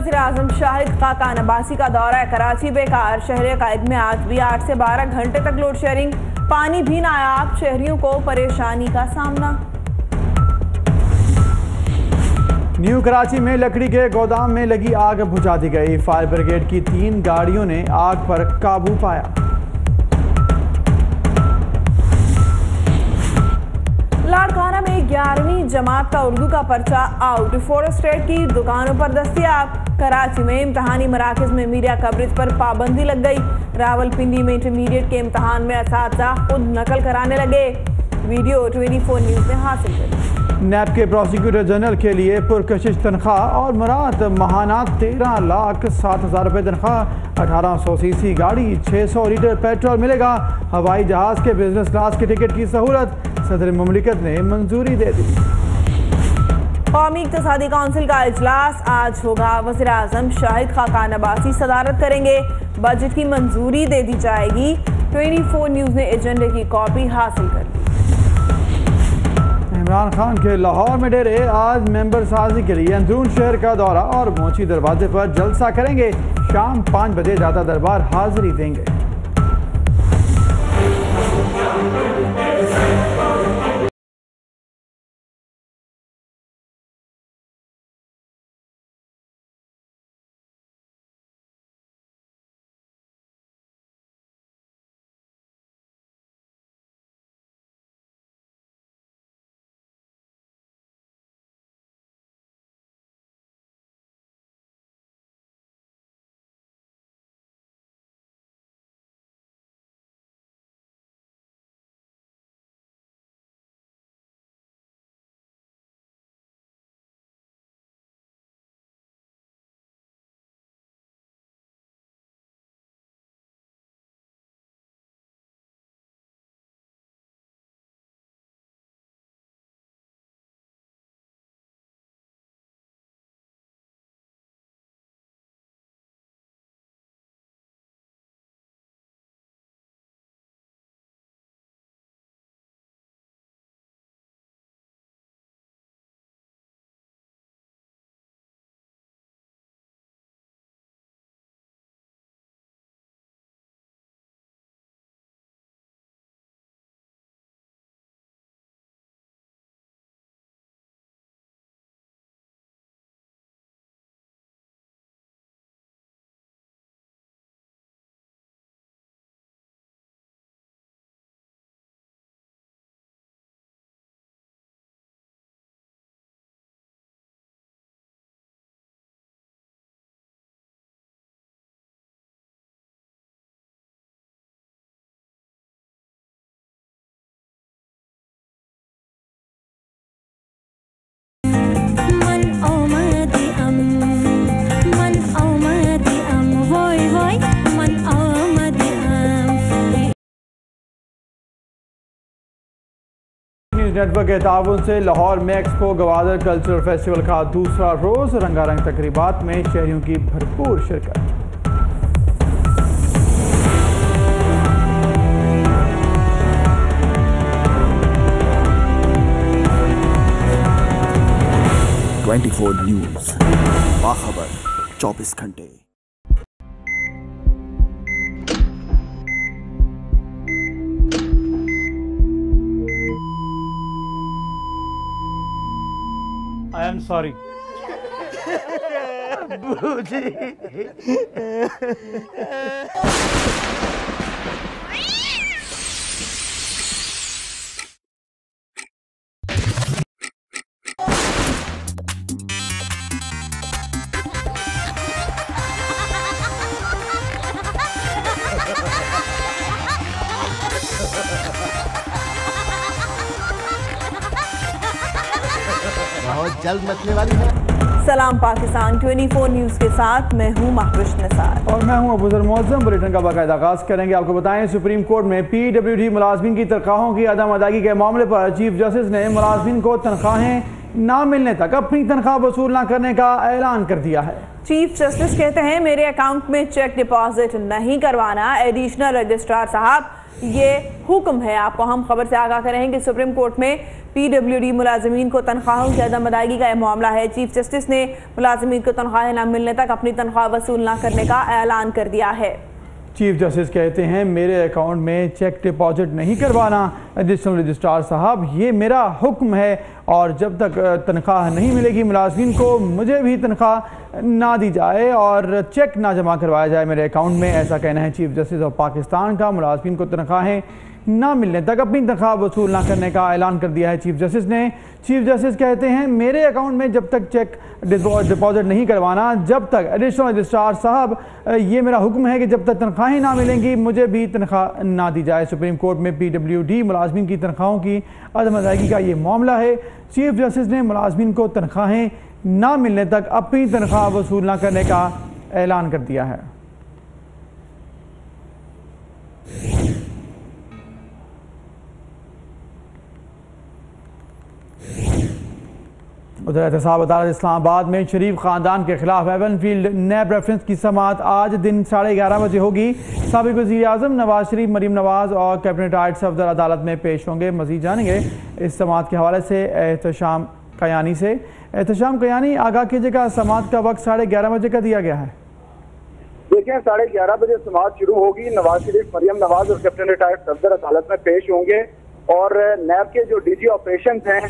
वज़ीर-ए-आज़म शाहिद खाकान अब्बासी का दौरा कराची बेकार। शहर कायद में आज भी 8 से 12 घंटे तक लोड शेयरिंग, पानी भी नायाब, शहरियों को परेशानी का सामना। न्यू कराची में लकड़ी के गोदाम में लगी आग बुझा दी गई। फायर ब्रिगेड की 3 गाड़ियों ने आग पर काबू पाया। लाड़काना में 11वीं जमात का उर्दू का पर्चा आउट, फोरेस्टेट की दुकानों पर दस्तयाब। कराची में इम्तहानी मराकज में मीडिया कवरेज पर पाबंदी लग गई। रावलपिंडी में इंटरमीडिएट के इम्तहान में असातिज़ा खुद नकल कराने लगे। वीडियो 24 न्यूज़ ने हासिल की। नैब के प्रोसिक्यूटर जनरल के लिए पुरकशिश तनख्वाह और मुराद महाना 13,07,000 रुपये तनख्वाह, 1800 सीसी गाड़ी, 600 लीटर पेट्रोल मिलेगा। हवाई जहाज के बिजनेस क्लास के टिकट की सहूलत सदर मुमलिकत ने मंजूरी दे दी। कौमी इक़्तिसादी कौंसिल का इजलास आज होगा। वज़ीर-ए-आज़म शाहिद खाकान अब्बासी सदारत करेंगे। बजट की मंजूरी दे दी जाएगी। 24 न्यूज़ ने एजेंडे की कॉपी हासिल कर ली। इमरान खान के लाहौर में डेरे आज मेंबर साजी के लिए अंदरून शहर का दौरा और मोची दरवाजे पर जलसा करेंगे। शाम 5 बजे दादा दरबार हाजिरी देंगे। नेटवर्क के ताउन से लाहौर में एक्सपो गवादर कल्चरल फेस्टिवल का दूसरा रोज, रंगारंग तकरीबात में शहरियों की भरपूर शिरकत। न्यूज़, बाखबर 24 घंटे। I am sorry. बहुत जल्द मचने वाली है। सलाम पाकिस्तान 24 न्यूज़ के साथ मैं हूँ महविश निसार और मैं हूँ अबूजर मौज़म। बुलेटिन का बाकायदा आगाज़ करेंगे। आपको बताएं, सुप्रीम कोर्ट में PWD मुलाजमीन की तनख्वाहों की अदम अदायगी के मामले पर चीफ जस्टिस ने मुलाजमीन को तनख्वाहें ना मिलने तक अपनी तनख्वाह वसूल न करने का ऐलान कर दिया है। चीफ जस्टिस कहते हैं, मेरे अकाउंट में चेक डिपॉजिट नहीं करवाना। एडिशनल रजिस्ट्रार साहब ये हुक्म है। आपको हम खबर से आगाह करेंगे कि सुप्रीम कोर्ट में PWD मुलाजमीन को तनख्वाहों की अदम अदायगी का यह मामला है। चीफ जस्टिस ने मुलाजमीन को तनख्वाहें न मिलने तक अपनी तनख्वाह वसूल न करने का ऐलान कर दिया है। चीफ जस्टिस कहते हैं मेरे अकाउंट में चेक डिपॉजिट नहीं करवाना। एडिशनल रजिस्ट्रार साहब, ये मेरा हुक्म है और जब तक तनख्वाह नहीं मिलेगी मुलाजमीन को, मुझे भी तनख्वाह ना दी जाए और चेक ना जमा करवाया जाए मेरे अकाउंट में। ऐसा कहना है चीफ जस्टिस ऑफ पाकिस्तान का। मुलाजमीन को तनख्वाहें ना मिलने तक अपनी तनख्वाह वसूल ना करने का ऐलान कर दिया है चीफ जस्टिस ने। चीफ जस्टिस कहते हैं मेरे अकाउंट में जब तक चेक डिपॉजिट नहीं करवाना, जब तक एडिशनल रजिस्ट्रार साहब, ये मेरा हुक्म है कि जब तक तनख्वाहें ना मिलेंगी मुझे भी तनख्वाह ना दी जाए। सुप्रीम कोर्ट में PWD मुलाजमीन की तनख्वाहों की अदम अदायगी का ये मामला है। चीफ जस्टिस ने मुलाजमीन को तनख्वाहें ना मिलने तक अपनी तनख्वाह वसूल ना करने का ऐलान कर दिया है। उधर एहतसाब अदालत इस्लामाबाद में शरीफ खानदान के खिलाफ एवनफील्ड नैब रेफरेंस की समाअत आज दिन 11:30 बजे होगी। साबिक वज़ीर आज़म नवाज शरीफ, मरीम नवाज और कैबिनेट आयड सफदर अदालत में पेश होंगे। मज़ीद जानेंगे इस समाअत के हवाले से एहतशाम कयानी से। एहतशाम कयानी, आगाह कीजिएगा, समाअत का वक्त 11:30 बजे का दिया गया है। देखिए, 11:30 बजे समाअत शुरू होगी। नवाज शरीफ, मरीम नवाज और कैबिनेट आयड सफदर अदालत में पेश होंगे और नैब के जो DG ऑपरेशन हैं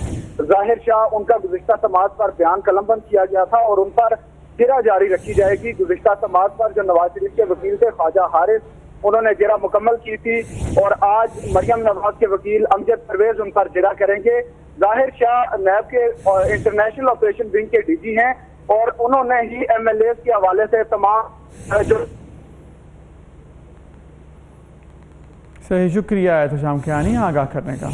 जाहिर शाह, उनका गुज़िश्ता समाअत पर बयान कलमबंद किया गया था और उन पर जिरा जारी रखी जाएगी। गुज़िश्ता समाअत पर जो नवाज शरीफ के वकील थे ख्वाजा हारिस, उन्होंने जिरा मुकम्मल की थी और आज मरियम नवाज के वकील अमजद परवेज उन पर जिरा करेंगे। जाहिर शाह नैब के इंटरनेशनल ऑपरेशन विंग के DG हैं और उन्होंने ही MLAs के हवाले से तमाम जो सही, शुक्रिया एहतशाम कयानी आगाह करने का।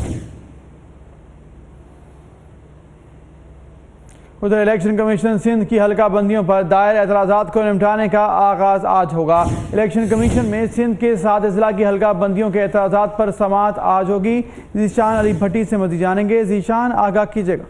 उधर इलेक्शन कमीशन सिंध की हल्का बंदियों पर दायर एतराज़ात को निपटाने का आगाज आज होगा। इलेक्शन कमीशन में सिंध के 7 अजला की हल्का बंदियों के एतराज़ात पर समाअत आज होगी। जीशान अली भट्टी से मज़ीद जानेंगे। जीशान, आगाह कीजिएगा।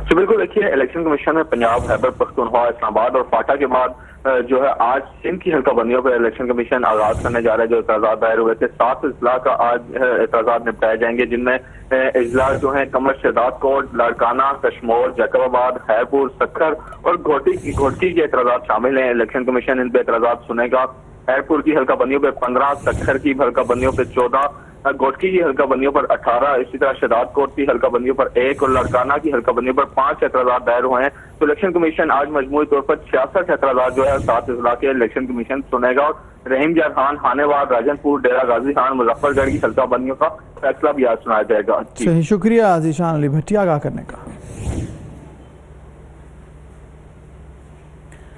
जी बिल्कुल, देखिए, इलेक्शन कमीशन ने पंजाब, खैबर पख्तूनख्वा, इस्लामाबाद और फाटा के बाद जो है आज सिंध की हल्का बंदियों पर इलेक्शन कमीशन आगाज करने जा रहा है। जो एतराज़ात दायर हुए थे, 7 अजला का आज एतराज़ात निपटाए जाएंगे, जिनमें अजला जो है कमर शहदाद कोट, लाड़काना, कश्मोर, जैकबाबाद, खैरपुर, सक्खर और घोटकी के एतराज़ात शामिल हैं। इलेक्शन कमीशन इन पे एतराज़ात सुनेगा। खैरपुर की हल्का बंदियों पर 15, सक्खर की हल्का बंदियों पर 14, घोटकी की हल्का बंदियों पर 18, इसी तरह शहदाद कोट की हल्का बंदियों पर 1 और लड़काना की हल्का बंदियों पर 5 एतराज़ात दायर हुए हैं। तो इलेक्शन कमीशन आज मजमूई तौर पर 66 एतराज़ात जो है 7 अजला के इलेक्शन कमीशन सुनेगा और रहीम जार खान, हानेवार, राजनपुर, डेरा गाजी खान, मुजफ्फरगढ़ की हल्का बंदियों का फैसला भी आज सुनाया जाएगा। सही, शुक्रिया जीशान अली भट्टी आगाह करने का।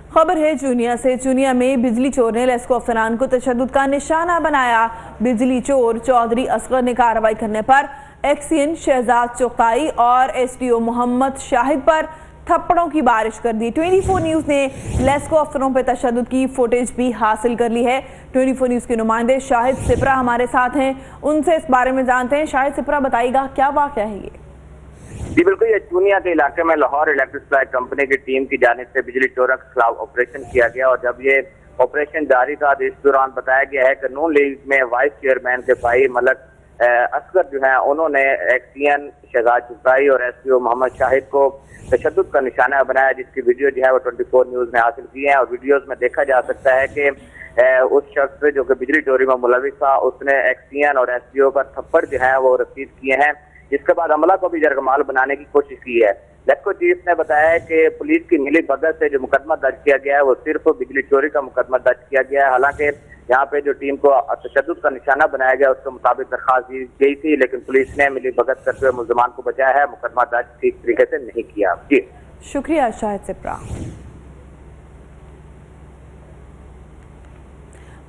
खबर है चूनिया से। चूनिया में बिजली चोर ने लेस्को अफसरान को तशद्दुद का निशाना बनाया। बिजली चोर चौधरी असगर ने कार्रवाई करने पर एक्सियन शहजाद चौकाई और SDO मोहम्मद शाहिद पर थप्पड़ों की बारिश कर दी। 24 न्यूज़ ने लेस्को अफसरों पर तशद्दुद की फुटेज भी हासिल कर ली है। 24 न्यूज़ के नुमाइंदे शाहिद सिपरा हमारे साथ हैं, उनसे इस बारे में जानते हैं। शाहिद सिपरा, बताइएगा क्या वाक़या है ये? जी बिल्कुल, ये चूनिया के इलाके में लाहौर इलेक्ट्रिक सप्लाई कंपनी की टीम की जानिब से बिजली चोरों के खिलाफ ऑपरेशन किया गया और जब ये ऑपरेशन जारी था तो इस दौरान बताया गया है कि नून लीग में वाइस चेयरमैन के भाई मलक असगर जो है, उन्होंने एक्सियन शहजाद चौकाई और SDO मोहम्मद शाहिद को तशद्दुद का निशाना बनाया, जिसकी वीडियो जो है वो 24 न्यूज़ ने हासिल की है और वीडियोज में देखा जा सकता है कि उस शख्स जो कि बिजली चोरी में मुलविस था, उसने एक्सियन और SDO पर थप्पड़ जो है वो रसीद किए हैं, जिसके बाद अमला को भी जरगमाल बनाने की कोशिश की है। लेस्को चीफ ने बताया है कि पुलिस की मिली भगत से जो मुकदमा दर्ज किया गया है वो सिर्फ बिजली चोरी का मुकदमा दर्ज किया गया है। हालांकि यहाँ पे जो टीम को तशद्दुद का निशाना बनाया गया उसके मुताबिक दरखास्त दी गई थी, लेकिन पुलिस ने मिली भगत करते हुए मुलजमान को बचाया है, मुकदमा दर्ज ठीक तरीके से नहीं किया। जी शुक्रिया Shahid Sipra.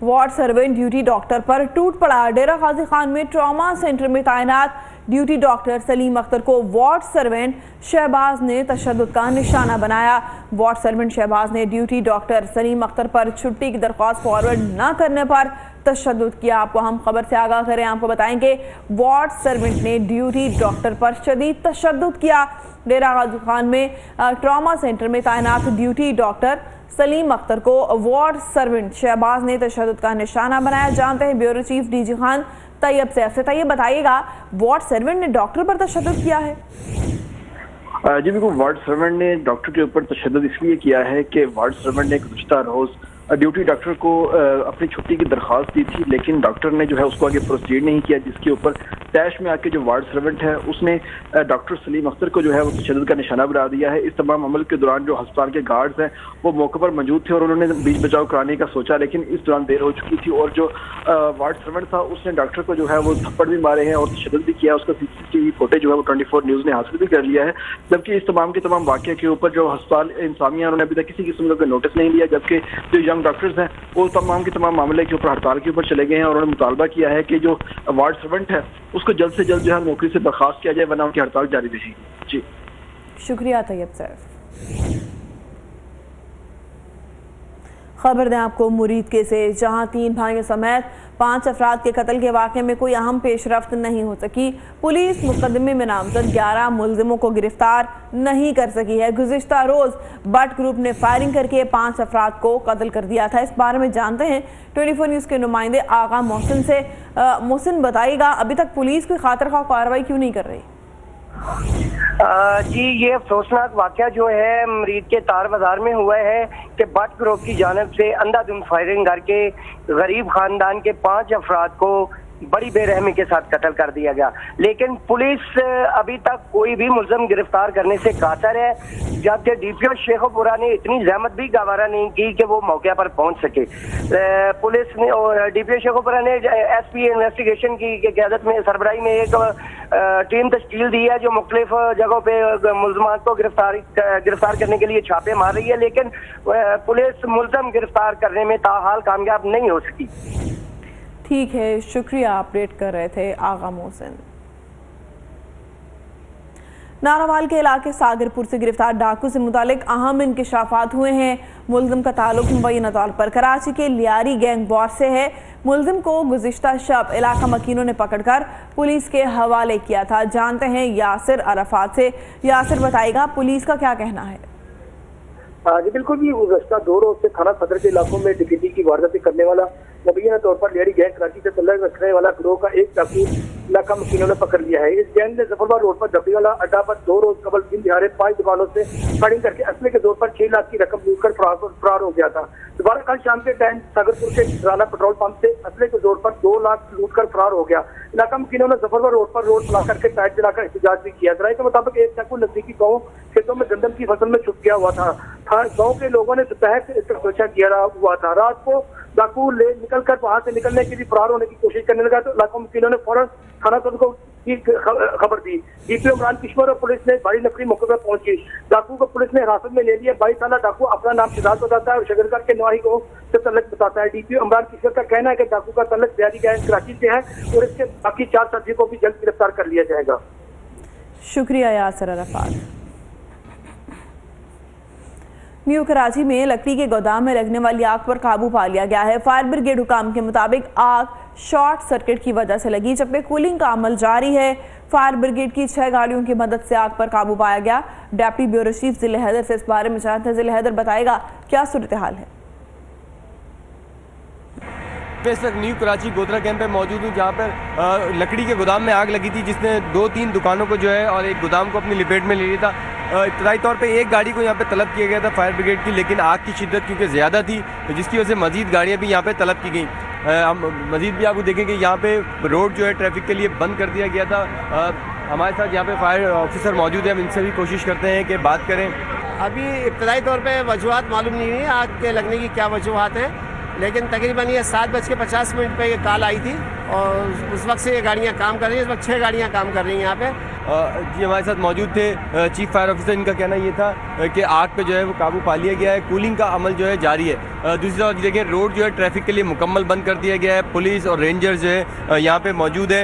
Ward servant duty doctor पर टूट पड़ा। डेरा गाजी खान में ट्रॉमा सेंटर में तैनात ड्यूटी डॉक्टर सलीम अख्तर को वार्ड सर्वेंट शहबाज ने तशद्दुद का निशाना बनाया। वार्ड सर्वेंट शहबाज ने ड्यूटी डॉक्टर सलीम अख्तर पर छुट्टी की दरख्वास्त फॉरवर्ड न करने पर तशद्दुद किया। आपको हम खबर से आगाह करें, आपको बताएंगे वार्ड सर्वेंट ने ड्यूटी डॉक्टर पर शदीद तशद्दुद किया। डेरा गाजी खान में ट्रॉमा सेंटर में तैनात ड्यूटी डॉक्टर सलीम अख्तर को वार्ड सर्वेंट शहबाज ने तशद्दुद का निशाना बनाया। जानते हैं bureau chief DG Khan Tayyab से तैयब बताइएगा, वार्ड सर्वेंट ने डॉक्टर पर तशद्दुद किया है? जी बिल्कुल, वार्ड सर्वेंट ने डॉक्टर के ऊपर तशद्दुद इसलिए किया है कि वार्ड सर्वेंट ने गुज़श्ता रोज ड्यूटी डॉक्टर को अपनी छुट्टी की दरख्वास्त दी थी, लेकिन डॉक्टर ने जो है उसको आगे प्रोसीड नहीं किया, जिसके ऊपर तैश में आके जो वार्ड सर्वेंट है उसने डॉक्टर सलीम अख्तर को जो है वो तशद्दुद का निशाना बना दिया है। इस तमाम अमल के दौरान जो अस्पताल के गार्ड्स हैं वो मौके पर मौजूद थे और उन्होंने बीच बचाव कराने का सोचा, लेकिन इस दौरान देर हो चुकी थी और जो वार्ड सर्वेंट था उसने डॉक्टर को जो है वो थप्पड़ भी मारे हैं और तशद्दुद भी किया। उसका CCTV फुटेज जो है वो 24 न्यूज़ ने हासिल भी कर लिया है। जबकि इस तमाम के तमाम वाक़े के ऊपर जो अस्पताल इंसामिया उन्होंने अभी तक किसी किस्म का नोटिस नहीं लिया, जबकि जो यंग डॉक्टर्स हैं वो तमाम के तमाम मामले के ऊपर हड़ताल के ऊपर चले गए हैं और उन्होंने मुतालबा किया है कि जो वार्ड सर्वेंट है उसको जल्द से जल्द जो है नौकरी से बर्खास्त किया जाए, वरना उनकी हड़ताल जारी रहेगी। जी शुक्रिया तैयब सर। खबर दें आपको मुरीदके से, जहां 3 भाइयों समेत 5 अफराद के कत्ल के वाक़े में कोई अहम पेशरफ्त नहीं हो सकी। पुलिस मुकदमे में नामजद 11 मुलजिमों को गिरफ्तार नहीं कर सकी है। गुज़िश्ता रोज बट ग्रुप ने फायरिंग करके 5 अफराद को कत्ल कर दिया था। इस बारे में जानते हैं 24 न्यूज़ के नुमाइंदे आगा मोहसिन से। मोहसिन बताइएगा, अभी तक पुलिस कोई खातिर-ख्वाह कार्रवाई क्यों नहीं कर रही? जी, ये अफसोसनाक वाक़या जो है मरीद के तार बाजार में हुआ है कि बट ग्रुप की जानिब से अंधाधुंध फायरिंग करके गरीब खानदान के 5 अफराद को बड़ी बेरहमी के साथ कत्ल कर दिया गया, लेकिन पुलिस अभी तक कोई भी मुलज़म गिरफ्तार करने से कातर है, जबकि DPO शेखोपुरा ने इतनी जहमत भी गवारा नहीं की कि वो मौके पर पहुंच सके। पुलिस ने और DPO शेखोपुरा ने SP इन्वेस्टिगेशन की क़यादत में सरबराही में एक टीम तश्कील दी है जो मुख्तलिफ जगहों पे मुलजमान को गिरफ्तार करने के लिए छापे मार रही है, लेकिन पुलिस मुलज़म गिरफ्तार करने में ताहाल कामयाब नहीं हो सकी। ठीक है, शुक्रिया, अपडेट कर रहे थे आगा मोहसिन। नारावाल के इलाके सागरपुर से गिरफ्तार डाकू से मुतालिक अहम इंकशाफात हुए हैं। मुलजिम का ताल्लुक मुबैना तौर पर कराची के लियारी गैंग वॉर से है। मुलजिम को गुज़िश्ता शब इलाका मकीनों ने पकड़कर पुलिस के हवाले किया था। जानते हैं यासिर अरफात से। यासिर बताएगा, पुलिस का क्या कहना है? जी बिल्कुल, ये गुज़श्ता 2 रोज से थाना सदर के इलाकों में डकैती की वारदातें करने वाला मुबैना तौर पर लियारी गैंग कराची से तल्लुक रखने वाला गिरोह का एक डाकू इलाका मकीनों ने पकड़ लिया है। इस गैंग ने जफरबाद रोड पर डबली वाला अड्डा पर 2 रोज कबल दिन दिहाड़े 5 दुकानों से फायरिंग करके असले के जोर पर 6 लाख की रकम लूट कर फरार हो गया था। दोबारा कल शाम के टाइम सागरपुर के राना पेट्रोल पंप से असले के जोर पर 2 लाख लूट कर फरार हो गया। इलाका मकीनों ने जफरबाद रोड पर रोड चला करके टायर जलाकर एहतजाज भी किया। जराये के मुताबिक एक डाकू नजदीकी गाँव खेतों में गंदम की फसल में छुप गया हुआ था। गाँव के लोगों ने दोपहर से इसका सोचा किया हुआ था। रात को डाकू निकल कर वहां से निकलने के लिए फरार होने की कोशिश करने लगा, तो इलाका मकीनों ने फौरन थाना सदर को खबर दी। DPO इमरान किश्वर और पुलिस ने बड़ी नफरी मौके पर पहुंची। डाकू को पुलिस ने हिरासत में ले लिया। 22 साल डाकू अपना नाम शिदात बताता है और शगरगढ़ के नवाही को से तल्लुक बताता है। DPO इमरान किश्वर का कहना है कि डाकू का तल्लुक लियारी गैंग कराची से है और इसके बाकी 4 साथियों को भी जल्द गिरफ्तार कर लिया जाएगा। शुक्रिया यासिर अरफात। न्यू कराची में लकड़ी के गोदाम में लगने वाली आग पर काबू पा लिया गया है। फायर ब्रिगेड हुकाम के मुताबिक आग शॉर्ट सर्किट की वजह से लगी, जबकि कूलिंग का अमल जारी है। फायर ब्रिगेड की 6 गाड़ियों की मदद से आग पर काबू पाया गया। डेप्टी ब्यूरो चीफ जिले हैदर से इस बारे में जानते हैं। जिले हैदर बताएगा, क्या सूरत हाल है? इस वक्त न्यू कराची गोदरा कैंप पे मौजूद हूँ, जहाँ पर लकड़ी के गोदाम में आग लगी थी, जिसने 2-3 दुकानों को जो है और एक गोदाम को अपनी लपेट में ले लिया था। इब्तदाई तौर पे एक गाड़ी को यहाँ पे तलब किया गया था फायर ब्रिगेड की, लेकिन आग की शिद्दत क्योंकि ज़्यादा थी जिसकी वजह से मजीद गाड़ियाँ भी यहाँ पे तलब की गई। हम मजीद भी आपको देखेंगे यहाँ पे रोड जो है ट्रैफिक के लिए बंद कर दिया गया था। हमारे साथ यहाँ पे फायर ऑफिसर मौजूद है, हम इनसे भी कोशिश करते हैं कि बात करें। अभी इब्तदाई तौर पर वजूहत मालूम नहीं हुई आग के लगने की क्या वजूहत हैं, लेकिन तकरीबन ये 7:50 पर ये कॉल आई थी और उस वक्त से ये गाड़ियाँ काम कर रही हैं। इस वक्त 6 गाड़ियाँ काम कर रही हैं यहाँ पे। जी हमारे साथ मौजूद थे चीफ फायर ऑफिसर। इनका कहना ये था कि आग पे जो है वो काबू पा लिया गया है, कूलिंग का अमल जो है जारी है। दूसरी तरफ देखिए रोड जो है ट्रैफिक के लिए मुकम्मल बंद कर दिया गया है। पुलिस और रेंजर्स जो है यहाँ पे मौजूद है।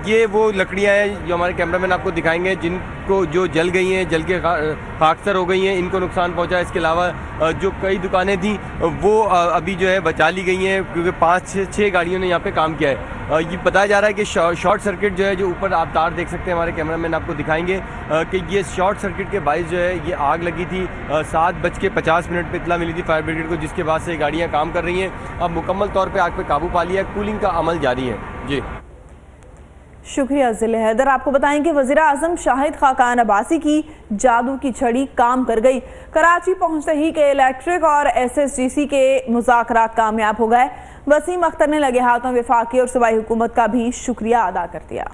ये वो लकड़ियाँ हैं जो हमारे कैमरामैन आपको दिखाएंगे, जिनको जो जल गई हैं, जल के खाकसर हो गई हैं, इनको नुकसान पहुँचा है। इसके अलावा जो कई दुकानें थी वो अभी जो है बचा ली गई हैं, क्योंकि 5-6 गाड़ियों ने यहाँ पे काम किया है। ये बताया जा रहा है कि शॉर्ट सर्किट जो है, जो ऊपर आप तार देख सकते हैं, हमारे कैमरामैन आपको दिखाएंगे कि ये शॉर्ट सर्किट के बाइस जो है ये आग लगी थी। 7:50 पे इत्तला मिली थी फायर ब्रिगेड को, जिसके बाद से गाड़ियाँ काम कर रही हैं। अब मुकम्मल तौर पे आग पे काबू पा लिया है, कूलिंग का अमल जारी है। जी शुक्रिया जिले हैदर। आपको बताएं कि वज़ीर आज़म शाहिद खाकान अब्बासी की जादू की छड़ी काम कर गई। कराची पहुंचते ही के इलेक्ट्रिक और SSGC के मुज़ाकरात कामयाब हो गए। वसीम अख्तर ने लगे हाथों वफाकी और सूबाई हुकूमत का भी शुक्रिया अदा कर दिया।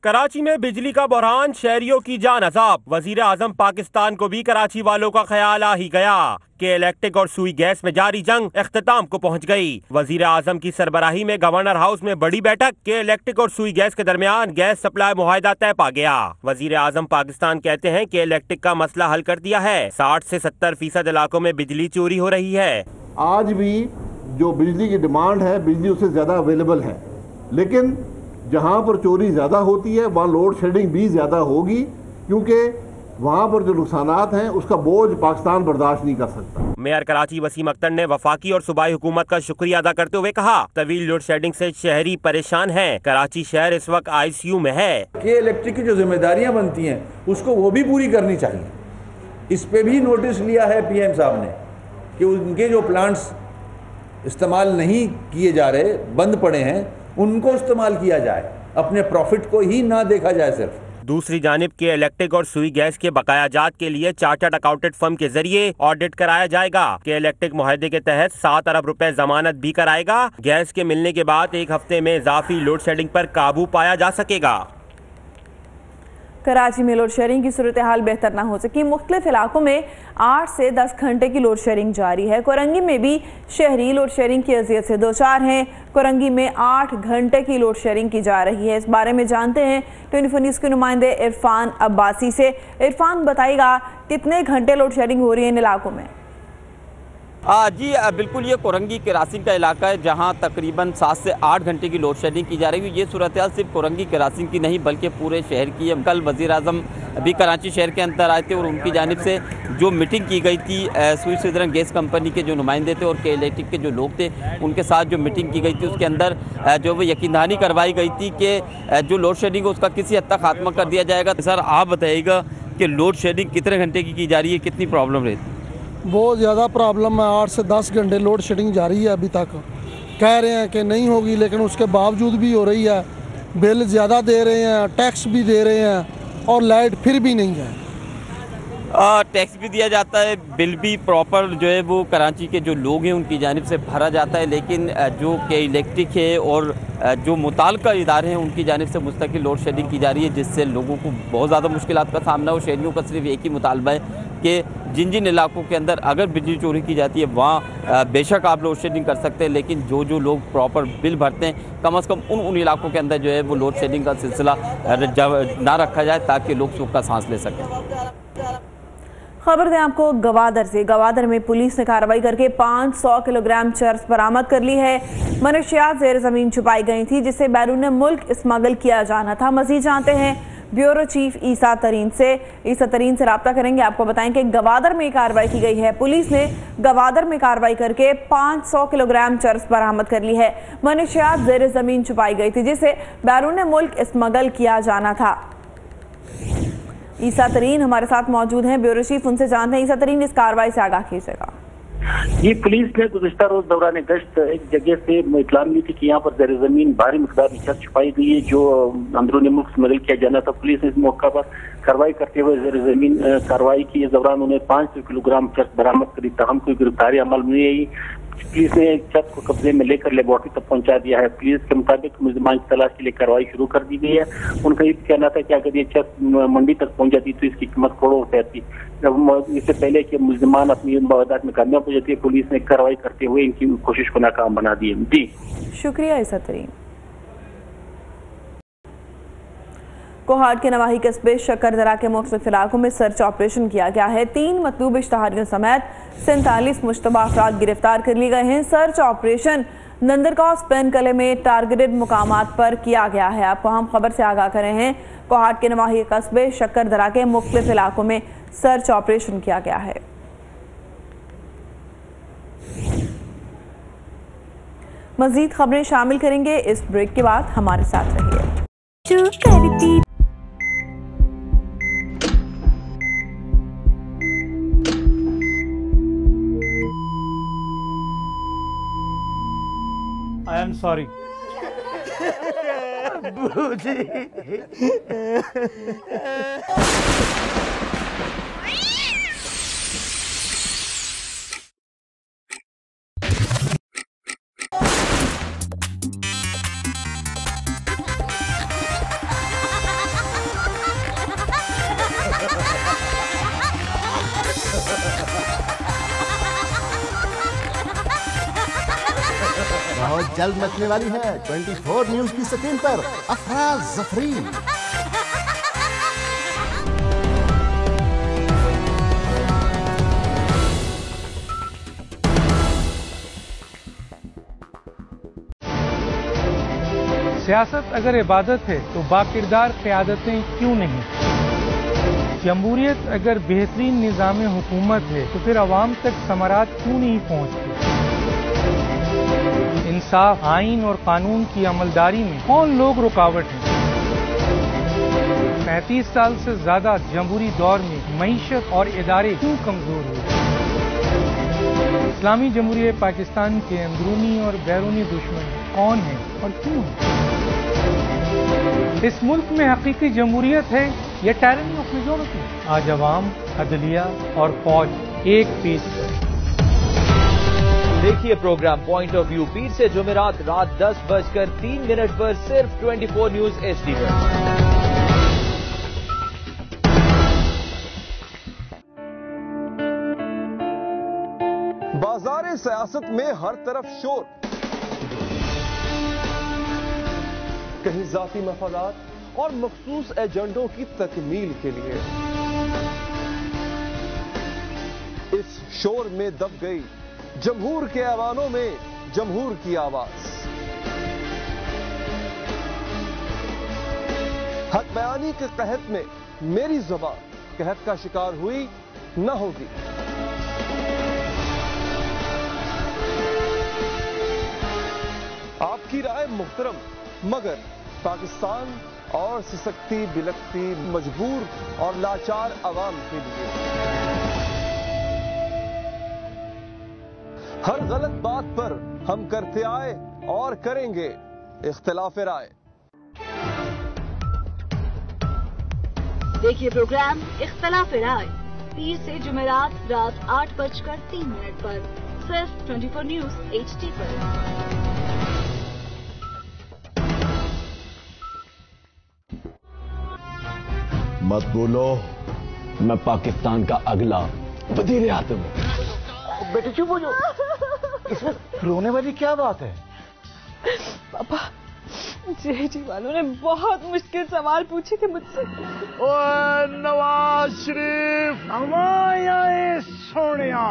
कराची में बिजली का बहरान, शहरियों की जान अजाब। वजीर आजम पाकिस्तान को भी कराची वालों का ख्याल आ ही गया कि इलेक्ट्रिक और सुई गैस में जारी जंग इख्तिताम को पहुंच गई। वजीर आजम की सरबराही में गवर्नर हाउस में बड़ी बैठक के इलेक्ट्रिक और सुई गैस के दरमियान गैस सप्लाई मुआहदा तय पा गया। वजीर आजम पाकिस्तान कहते हैं कि इलेक्ट्रिक का मसला हल कर दिया है। 60 से 70% इलाकों में बिजली चोरी हो रही है। आज भी जो बिजली की डिमांड है, बिजली उससे ज्यादा अवेलेबल है, लेकिन जहां पर चोरी ज्यादा होती है वहां लोड शेडिंग भी ज्यादा होगी, क्योंकि वहां पर जो नुकसानात हैं उसका बोझ पाकिस्तान बर्दाश्त नहीं कर सकता। मेयर कराची वसीम अख्तर ने वफाकी और सूबाई हुकूमत का शुक्रिया अदा करते हुए कहा, तवील लोड शेडिंग से शहरी परेशान हैं। कराची शहर इस वक्त ICU में है कि इलेक्ट्रिक की जो जिम्मेदारियां बनती हैं उसको वो भी पूरी करनी चाहिए। इस पे भी नोटिस लिया है PM साहब ने कि उनके जो प्लांट्स इस्तेमाल नहीं किए जा रहे, बंद पड़े हैं, उनको इस्तेमाल किया जाए, अपने प्रॉफिट को ही ना देखा जाए सिर्फ। दूसरी जानिब के इलेक्ट्रिक और सुई गैस के बकायाजात के लिए चार्टर्ड अकाउंटेंट फर्म के जरिए ऑडिट कराया जाएगा कि इलेक्ट्रिक मुआहदे के तहत 7 अरब रुपए जमानत भी कराएगा। गैस के मिलने के बाद 1 हफ्ते में इजाफी लोड शेडिंग पर काबू पाया जा सकेगा। कराची में लोड शेडिंग की सूरत हाल बेहतर न हो सकी। मुख्तलिफ इलाकों में 8 से 10 घंटे की लोड शेडिंग जारी है। कोरंगी में भी शहरी लोड शेडिंग की अजियत से 2-4 हैं। कोरंगी में 8 घंटे की लोड शेडिंग की जा रही है। इस बारे में जानते हैं 24 न्यूज़ के नुमाइंदे इरफान अब्बासी से। इरफान, बताइएगा कितने घंटे लोड शेडिंग हो रही है इन इलाकों में? जी बिल्कुल, ये कोरंगी केरासिन का इलाका है जहां तकरीबन 7 से 8 घंटे की लोड शेडिंग की जा रही है। ये सूरत हाल सिर्फ कोरंगी केरासिन की नहीं बल्कि पूरे शहर की है। कल वज़ीर आज़म भी कराची शहर के अंदर आए थे और उनकी जानिब से जो मीटिंग की गई थी सुई सिदरन गैस कंपनी के जो नुमाइंदे थे और के इलेक्ट्रिक के जो लोग थे उनके साथ जो मीटिंग की गई थी उसके अंदर जो वो यकीन दहानी करवाई गई थी कि जो लोड शेडिंग है उसका किसी हद तक खात्मा कर दिया जाएगा। सर, आप बताइएगा कि लोड शेडिंग कितने घंटे की जा रही है, कितनी प्रॉब्लम रहती है? बहुत ज़्यादा प्रॉब्लम है। 8 से 10 घंटे लोड शेडिंग जारी है। अभी तक कह रहे हैं कि नहीं होगी, लेकिन उसके बावजूद भी हो रही है। बिल ज़्यादा दे रहे हैं, टैक्स भी दे रहे हैं और लाइट फिर भी नहीं है। टैक्स भी दिया जाता है, बिल भी प्रॉपर जो है वो कराची के जो लोग हैं उनकी जानिब से भरा जाता है, लेकिन जो के इलेक्ट्रिक है और जो मुताल्लिका इदारे हैं उनकी जानिब से मुस्तकिल लोड शेडिंग की जा रही है, जिससे लोगों को बहुत ज़्यादा मुश्किलात का सामना हो। शहरियों का सिर्फ एक ही मुतालबा है कि जिन जिन इलाकों के अंदर अगर बिजली चोरी की जाती है वहाँ बेशक आप लोड शेडिंग कर सकते हैं, लेकिन जो जो लोग प्रॉपर बिल भरते हैं कम अज़ कम उन इलाकों के अंदर जो है वो लोड शेडिंग का सिलसिला ना रखा जाए ताकि लोग सुख का सांस ले सकें। खबर दें आपको गवादर से। गवादर में पुलिस ने कार्रवाई करके 500 किलोग्राम चरस बरामद कर ली है। मनशियात ज़ेर ज़मीन छुपाई गई थी जिसे बैरून मुल्क स्मगल किया जाना था। मज़ीद जानते हैं ब्यूरो चीफ ईसा तरीन से। ईसा तरीन से रब्ता करेंगे। आपको बताएं कि गवादर में कार्रवाई की गई है। पुलिस ने गवादर में कार्रवाई करके 500 किलोग्राम चरस बरामद कर ली है। मनशियात ज़ेर ज़मीन छुपाई गई थी जिसे बैरून मुल्क स्मगल किया जाना था। ईसा तरीन हमारे साथ मौजूद हैं, ब्यूरो चीफ, उनसे जानते हैं। ईसा तरीन, इस कार्रवाई से आगाह कीजिएगा। ये पुलिस ने गुज़िश्ता रोज दौरान गश्त एक जगह से इत्तला मिली थी कि यहाँ पर ज़ेर ज़मीन भारी मिकदार में चरस छुपाई गई है जो अंदरूनी मुल्क स्मगल किया जाना था। पुलिस ने इस मौका पर कार्रवाई करते हुए ज़ेर ज़मीन कार्रवाई की। इस दौरान उन्हें 500 किलोग्राम चरस बरामद करी, तहम कोई गिरफ्तारी अमल में नहीं आई। पुलिस ने चरस को कब्जे में लेकर लेबोरेटरी तक पहुंचा दिया है। पुलिस के मुताबिक मुल्जिमान की तलाश के लिए कार्रवाई शुरू कर दी गई है। उनका ये कहना था कि अगर ये चरस मंडी तक पहुंच जाती तो इसकी कीमत करोड़ों रुपए थी। इससे पहले कि मुल्जिमान अपनी वारदात में कामयाब हो जाती है, पुलिस ने कार्रवाई करते हुए इनकी कोशिश को नाकाम बना दी है। जी शुक्रिया ईसा तरीन। कोहाट के नवाही कस्बे शकरदरा के मुख्तलिफ इलाकों में सर्च ऑपरेशन किया गया है। 3 मतलूब इश्तहारियों समेत 47 मुश्तबा अफराद गिरफ्तार कर लिए गए हैं। सर्च ऑपरेशन नंदरकॉस पेन कले में टारगेटेड मुकामात पर किया गया है। आपको हम खबर से आगाह कर रहे हैं। कोहाट के नवाही कस्बे शकरदरा के मुख्तलिफ इलाकों में सर्च ऑपरेशन किया गया है। मजीद खबरें शामिल करेंगे इस ब्रेक के बाद, हमारे साथ रहिए। सॉरी। बहुत जल्द मचने वाली है 24 न्यूज की स्क्रीन पर अफरा जफरी। सियासत अगर इबादत है तो बाकिरदार क़यादतें क्यों नहीं? जमहूरियत अगर बेहतरीन निज़ाम हुकूमत है तो फिर अवाम तक समरात क्यों नहीं पहुँचती? इंसाफ, आइन और कानून की अमलदारी में कौन लोग रुकावट हैं? 35 साल से ज्यादा जमहूरी दौर में मईशत और इदारे क्यों कमजोर हुए? इस्लामी जमहूरियत पाकिस्तान के अंदरूनी और बैरूनी दुश्मन कौन हैं और क्यों हैं? इस मुल्क में हकीकी जमहूरियत है या टायरनी ऑफ मेजॉरिटी? आज अवाम, अदलिया और फौज एक पेज पर। देखिए प्रोग्राम पॉइंट ऑफ व्यू पीर से जुमेरात रात 10:03 पर सिर्फ 24 न्यूज HD पर। बाजार सियासत में हर तरफ शोर, कहीं जाती मफादात और मखसूस एजेंडों की तकमील के लिए। इस शोर में दब गई जमहूर के ऐवानों में जमहूर की आवाज। हक बयानी के कहत में मेरी ज़बान कहत का शिकार हुई न होगी। आपकी राय मुहतरम, मगर पाकिस्तान और सिसकती बिलकती मजबूर और लाचार अवाम के लिए हर गलत बात पर हम करते आए और करेंगे इख्तिलाफ राय। देखिए प्रोग्राम इख्तिलाफ राय पीर से जुमेरात रात 8:03 पर सिर्फ 24 न्यूज HD पर। मत बोलो, मैं पाकिस्तान का अगला वजीर आज़म हूं। बेटे चुप हो जाओ, इसमें रोने वाली क्या बात है? पापा, JD वालों ने बहुत मुश्किल सवाल पूछे थे मुझसे। ओए नवाज शरीफ, हमारे सोनिया।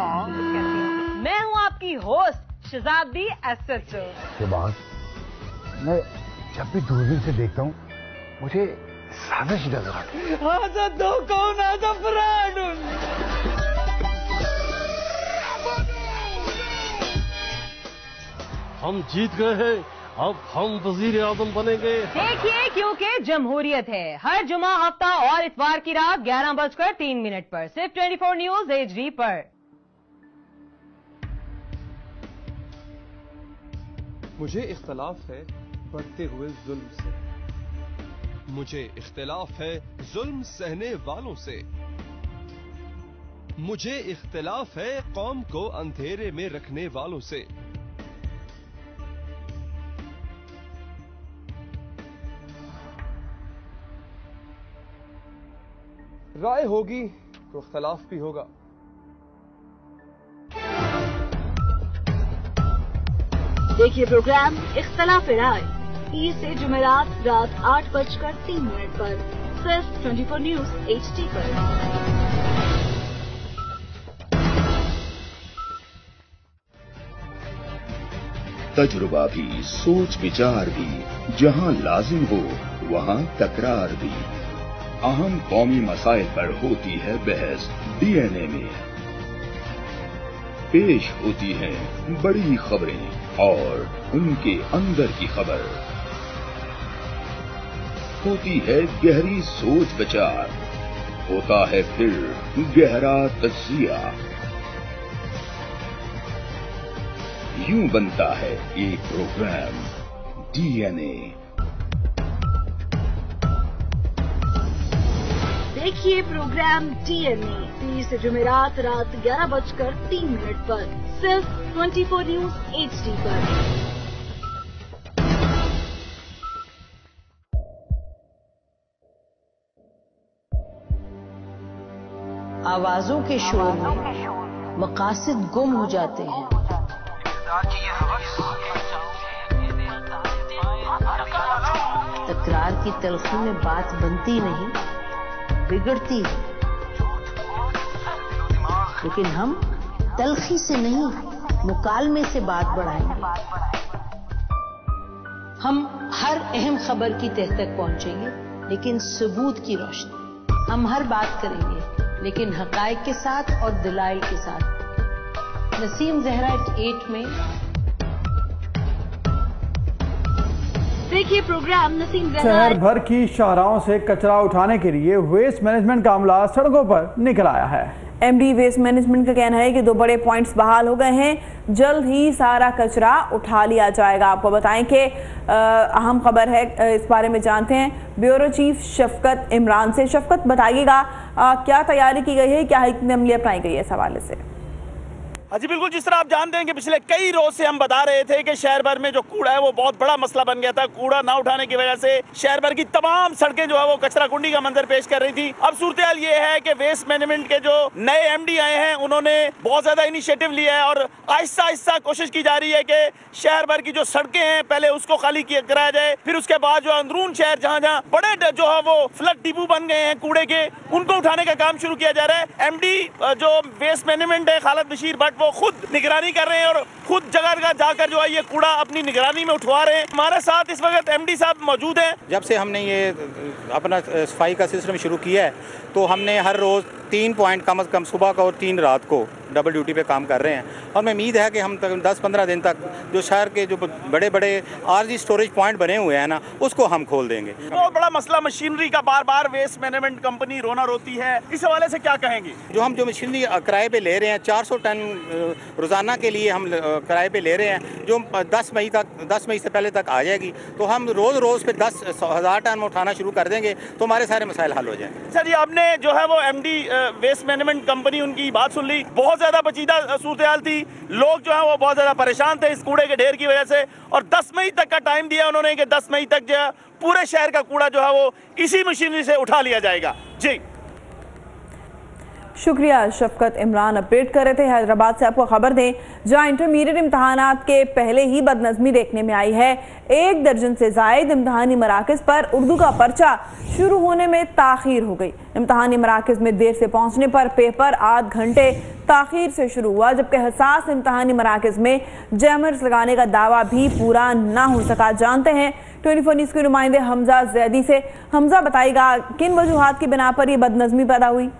मैं हूँ आपकी होस्ट शहजादी SHO। के बाद मैं जब भी दूरबीन से देखता हूँ मुझे साजिश नजर आती है। आजा दो कौन आजा फराडुन। हम जीत गए हैं, अब हम वजीर आजम बनेंगे। देखिए क्योंकि जमहूरियत है। हर जुमा, हफ्ता और इतवार की रात 11:03 पर सिर्फ 24 न्यूज HD पर। मुझे इख्तलाफ है बढ़ते हुए जुल्म से, मुझे इख्तिलाफ है जुल्म सहने वालों से, मुझे इख्तिलाफ है कौम को अंधेरे में रखने वालों से। राय होगी तो इख्तिलाफ भी होगा। देखिए प्रोग्राम इख्तिलाफ राय पीर से जुमेरात रात 8:03 पर सिर्फ 24 न्यूज HD पर। तजुर्बा भी, सोच विचार भी, जहां लाजिम हो वहां तकरार भी। अहम कौमी मसाइल पर होती है बहस DNA में। पेश होती हैं बड़ी खबरें और उनके अंदर की खबर। होती है गहरी सोच विचार, होता है फिर गहरा तज्जिया। यूं बनता है एक प्रोग्राम DNA। देखिए प्रोग्राम DNA पीर से जुमेरात रात 11:03 पर सिर्फ 24 न्यूज HD पर। आवाजों के शोर में मकासद गुम हो जाते हैं। तकरार की तलखी में बात बनती नहीं, बिगड़ती है। लेकिन हम तलखी से नहीं, मुकालमे से बात बढ़ाएंगे। हम हर अहम खबर की तह तक पहुंचेंगे, लेकिन सबूत की रोशनी। हम हर बात करेंगे, लेकिन हकायक के साथ और दलाइल के साथ। नसीम जहरा 8 में देखिए प्रोग्राम नसीम जहरा। शहर भर की शाहराहों से कचरा उठाने के लिए वेस्ट मैनेजमेंट का अमला सड़कों पर निकल आया है। एमडी वेस्ट मैनेजमेंट का कहना है कि 2 बड़े पॉइंट्स बहाल हो गए हैं, जल्द ही सारा कचरा उठा लिया जाएगा। आपको बताएं कि अहम खबर है, इस बारे में जानते हैं ब्यूरो चीफ शफकत इमरान से। शफकत, बताइएगा क्या तैयारी की गई है, क्या हिकमत अमली अपनाई गई है इस हवाले से? जी बिल्कुल, जिस तरह आप जानते हैं कि पिछले कई रोज से हम बता रहे थे कि शहर भर में जो कूड़ा है वो बहुत बड़ा मसला बन गया था। कूड़ा ना उठाने की वजह से शहर भर की तमाम सड़कें जो है वो कचरा कुंडी का मंजर पेश कर रही थी। अब सूरत-ए-हाल ये है कि वेस्ट मैनेजमेंट के जो नए एमडी आए हैं उन्होंने बहुत ज्यादा इनिशिएटिव लिया है और आहिस्ता आहिस्ता कोशिश की जा रही है कि शहर भर की जो सड़कें हैं पहले उसको खाली कराया जाए, फिर उसके बाद जो अंदरून शहर जहाँ जहाँ बड़े जो है वो फ्लड डिपो बन गए हैं कूड़े के, उनको उठाने का काम शुरू किया जा रहा है। एमडी जो वेस्ट मैनेजमेंट है खालिद बशीर भट्ट, वो खुद निगरानी कर रहे हैं और खुद जगह जगह जाकर जो है ये कूड़ा अपनी निगरानी में उठवा रहे हैं। हमारे साथ इस वक्त एमडी साहब मौजूद हैं। जब से हमने ये अपना सफाई का सिस्टम शुरू किया है तो हमने हर रोज़ 3 पॉइंट कम से कम सुबह का और 3 रात को डबल ड्यूटी पे काम कर रहे हैं और मैं उम्मीद है कि हम 10-15 दिन तक जो शहर के जो बड़े बड़े आरजी स्टोरेज पॉइंट बने हुए हैं ना उसको हम खोल देंगे। बहुत बड़ा मसला मशीनरी का बार बार वेस्ट मैनेजमेंट कंपनी रोना रोती है, इस हवाले से क्या कहेंगे? जो मशीनरी किराए पे ले रहे हैं 400 टन रोज़ाना के लिए हम किराए पे ले रहे हैं, जो 10 मई से पहले तक आ जाएगी, तो हम रोज़ पे 10,000 टन उठाना शुरू कर देंगे तो हमारे सारे मसाइल हल हो जाएंगे। सर जी, आपने जो है वो एमडी वेस्ट मैनेजमेंट कंपनी उनकी बात सुन ली, बहुत ज्यादा पेचीदा सूरत-ए-हाल थी, लोग जो है वो बहुत ज्यादा परेशान थे इस कूड़े के ढेर की वजह से और 10 मई तक का टाइम दिया उन्होंने कि 10 मई तक जो है पूरे शहर का कूड़ा जो है वो इसी मशीनरी से उठा लिया जाएगा। जी शुक्रिया शफकत इमरान अपडेट कर रहे थे। हैदराबाद से आपको खबर दें, जहां इंटरमीडिएट इम्तहानात के पहले ही बदनज़मी देखने में आई है। 1 दर्जन से जायद इम्तहानी मराकज़ पर उर्दू का पर्चा शुरू होने में ताख़ीर हो गई। इम्तहानी मराकज़ में देर से पहुंचने पर पेपर आध घंटे ताख़ीर से शुरू हुआ, जबकि हसास इम्तहानी मराकज़ में जैमर्स लगाने का दावा भी पूरा ना हो सका। जानते हैं 24 न्यूज़ के नुमाइंदे हमजा जैदी से। हमजा, बताइएगा किन वजूहात की बिना पर यह बदनज़मी पैदा हुई?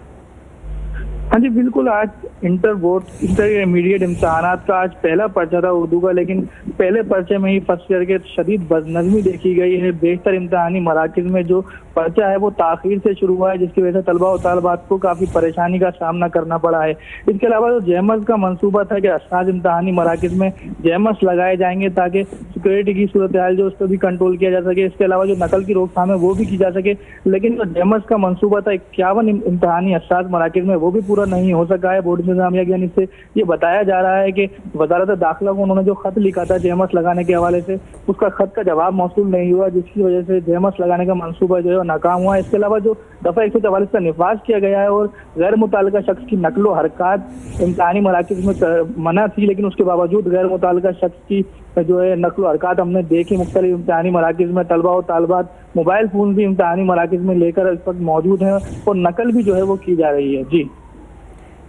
हाँ जी बिल्कुल, आज इंटरमीडिएट इम्तहानात का आज पहला पर्चा था उर्दू का, लेकिन पहले पर्चे में ही फर्स्ट ईयर के शदीद बदनज़मी देखी गई है। बेशतर इम्तहानी मराकज़ में जो पर्चा है वो ताख़ीर से शुरू हुआ है, जिसकी वजह से तलबा और तालिबात को काफ़ी परेशानी का सामना करना पड़ा है। इसके अलावा जो जैमर्स का मंसूबा था कि असाज इम्तहानी मराकज़ में जैमर्स लगाए जाएंगे ताकि सिक्योरिटी की सूरत हाल जो उस पर भी कंट्रोल किया जा सके। इसके अलावा जो नकल की रोकथाम है वो भी की जा सके, लेकिन जो जैमर्स का मंसूबा था 51 इम्तहानी असाज मराकज़ में वो भी पूरा नहीं हो सका है। बोर्ड इंतज़ामिया की जानिब से ये बताया जा रहा है कि वज़ारत दाखिला को उन्होंने जो खत लिखा था जैमर्स लगाने के हवाले से, उसका खत का जवाब मौसूल नहीं हुआ, जिसकी वजह से जैमर्स लगाने का मंसूबा जो है नाकाम हुआ। इसके अलावा जो दफ़ा 144 का निफाज किया गया है और गैर मुताल्लिका शख्स की नकलो हरकत इम्तहानी मराकज़ में मना थी, लेकिन उसके बावजूद गैर मुताल्लिका शख्स की जो है नकलो हरकत हमने देखी। मुख्तलिफ इम्तहानी मराकज़ में तलबा और तालिबात मोबाइल फ़ोन भी इम्तहानी मराकज़ में लेकर इस वक्त मौजूद हैं और नकल भी जो है वो की जा रही है। जी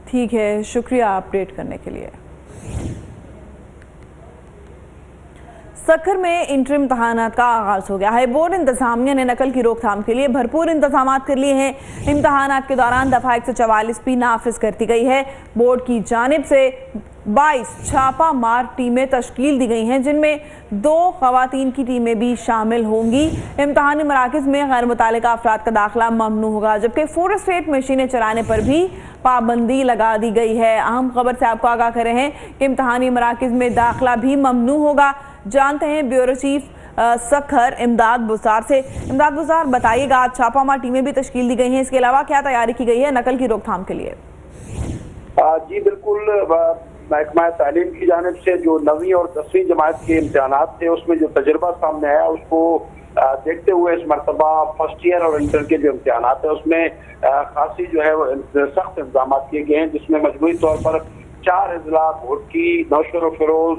ठीक है, शुक्रिया अपडेट करने के लिए। सखर में इंटर इम्तहानात का आगाज हो गया है। बोर्ड इंतजामिया ने नकल की रोकथाम के लिए भरपूर इंतजाम कर लिए हैं। इम्तहानात के दौरान दफा 144 भी नाफिज कर दी गई है। बोर्ड की जानिब से 22 छापा मार टीमें तश्कील दी गई हैं, जिनमें 2 खवातीन की टीमें भी शामिल होंगी। इम्तहानी मराकज़ में गैर मुतालिका अफराद का दाखिला ममनू होगा, जबकि फोटोस्टेट मशीनें चलाने पर भी पाबंदी लगा दी गई है। अहम खबर से आपको आगाह कर रहे हैं कि इम्तहानी मराकज़ में दाखिला भी ममनू होगा। जानते हैं ब्यूरो चीफ सखर इमदाद बुसार से। इमदाद बुसार, बताइएगा, आज छापामार टीमें भी तश्कील दी गई हैं, इसके अलावा क्या तैयारी की गई है नकल की रोकथाम के लिए? जी बिल्कुल, महकमा तालीम की जानिब से जो 9वीं और 10वीं जमात के इम्तिहानात थे उसमें जो तजुर्बा सामने आया उसको देखते हुए इस मरतबा फर्स्ट ईयर और इंटर के जो इम्तिहानात है उसमें खासी जो है वो सख्त इंतजाम किए गए हैं, जिसमें मजमूई तौर पर 4 अजला भोटकी, नौशर फिरोज,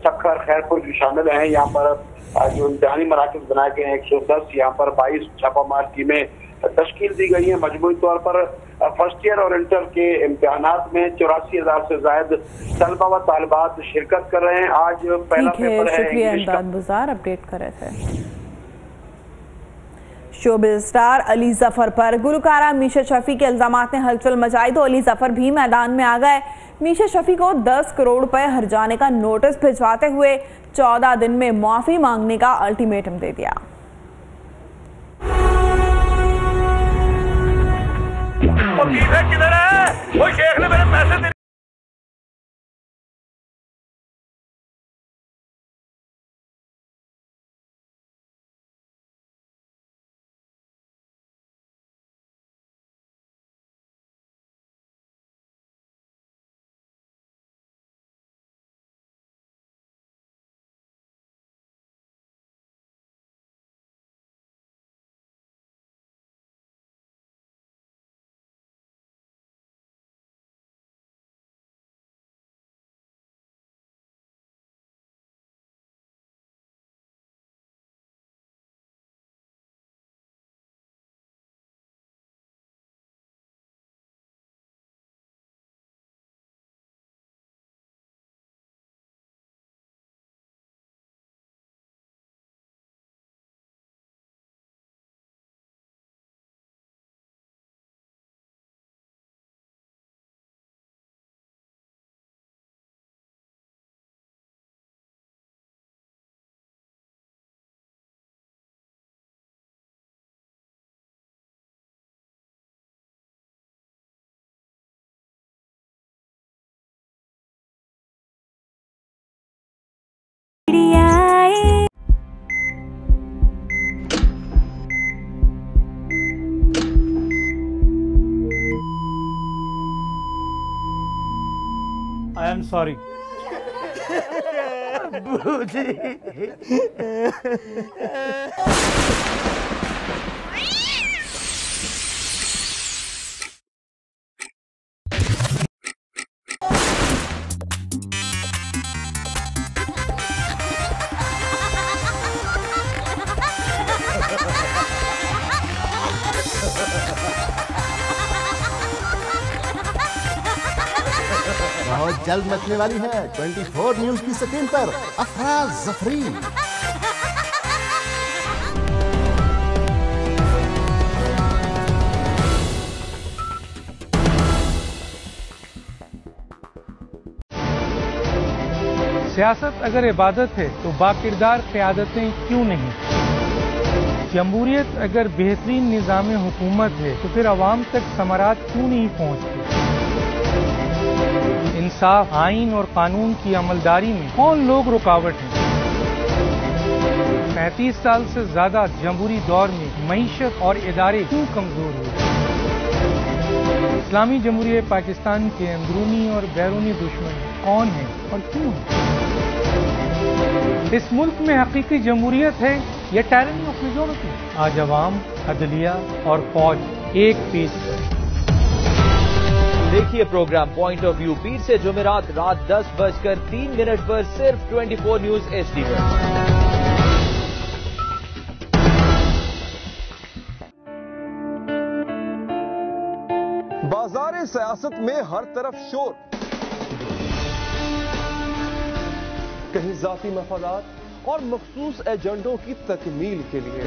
सखर, खैरपुर भी शामिल हैं। यहाँ पर जो इम्तिहानी मराकज़ बनाए गए हैं 110, यहाँ पर 22 छापामार टीमें तश्कील दी गई है। मजमूई तौर पर फर्स्ट ईयर और इंटर के इम्तिहानात में 84,000 से ज्यादा तलबा व तालिबात शिरकत कर रहे हैं। आज पहला पेपर है। शुक्रिया इमदाद बुसार, अपडेट कर रहे थे। शोबिज़ स्टार अली जफर पर गुलकारा मीशा शफी के इल्जामात ने हलचल मचाई तो अली जफर भी मैदान में आ गए। मीशा शफी को 10 करोड़ रुपए हर्जाने का नोटिस भिजवाते हुए 14 दिन में माफी मांगने का अल्टीमेटम दे दिया। किधर है? वो शेख ने मेरे पैसे दे। I am sorry. बहुत जल्द मचने वाली है 24 न्यूज की स्क्रीन पर अफराज जफरी। सियासत अगर इबादत है तो बाकिरदार क़यादतें क्यों नहीं? जमहूरियत अगर बेहतरीन निज़ाम हुकूमत है तो फिर अवाम तक समारात क्यों नहीं पहुँचती? इंसाफ, आइन और कानून की अमलदारी में कौन लोग रुकावट हैं? 35 साल से ज्यादा जमहूरी दौर में मईशत और इदारे क्यों कमजोर हुए? इस्लामी जमहूरियत पाकिस्तान के अंदरूनी और बैरूनी दुश्मन कौन हैं और क्यों हैं? इस मुल्क में हकीकी जमहूरियत है या टायरनी ऑफ मेजॉरिटी? आज अवाम, अदलिया और फौज एक पीस है। देखिए प्रोग्राम पॉइंट ऑफ व्यू पीर से जुमेरात रात 10:03 पर सिर्फ 24 न्यूज HD पर। बाजार सियासत में हर तरफ शोर, कहीं जाती मफादात और मखसूस एजेंडों की तकमील के लिए।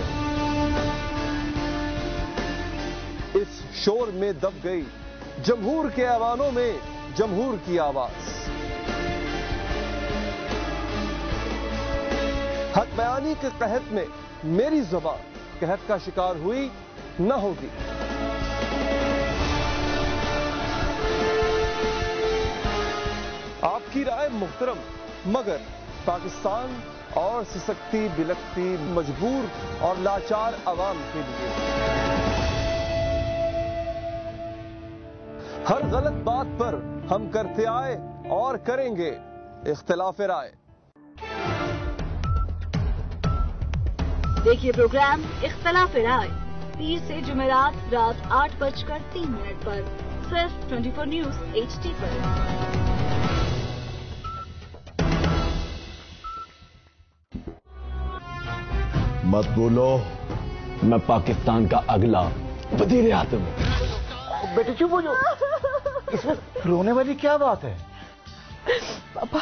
इस शोर में दब गई जमहूर के ऐवानों में जमहूर की आवाज। हक बयानी के कहत में मेरी ज़बान कहत का शिकार हुई न होगी। आपकी राय मुहतरम, मगर पाकिस्तान और सिसकती बिलकती मजबूर और लाचार अवाम के लिए। हर गलत बात पर हम करते आए और करेंगे इख्तिलाफ राय। देखिए प्रोग्राम इख्तिलाफ राय पीर से जुमेरात रात 8:03 पर सिर्फ 24 न्यूज HD पर। मत बोलो मैं पाकिस्तान का अगला वजीर आज़म हूं। बेटे चुप हो जाओ, इसमें रोने वाली क्या बात है? पापा,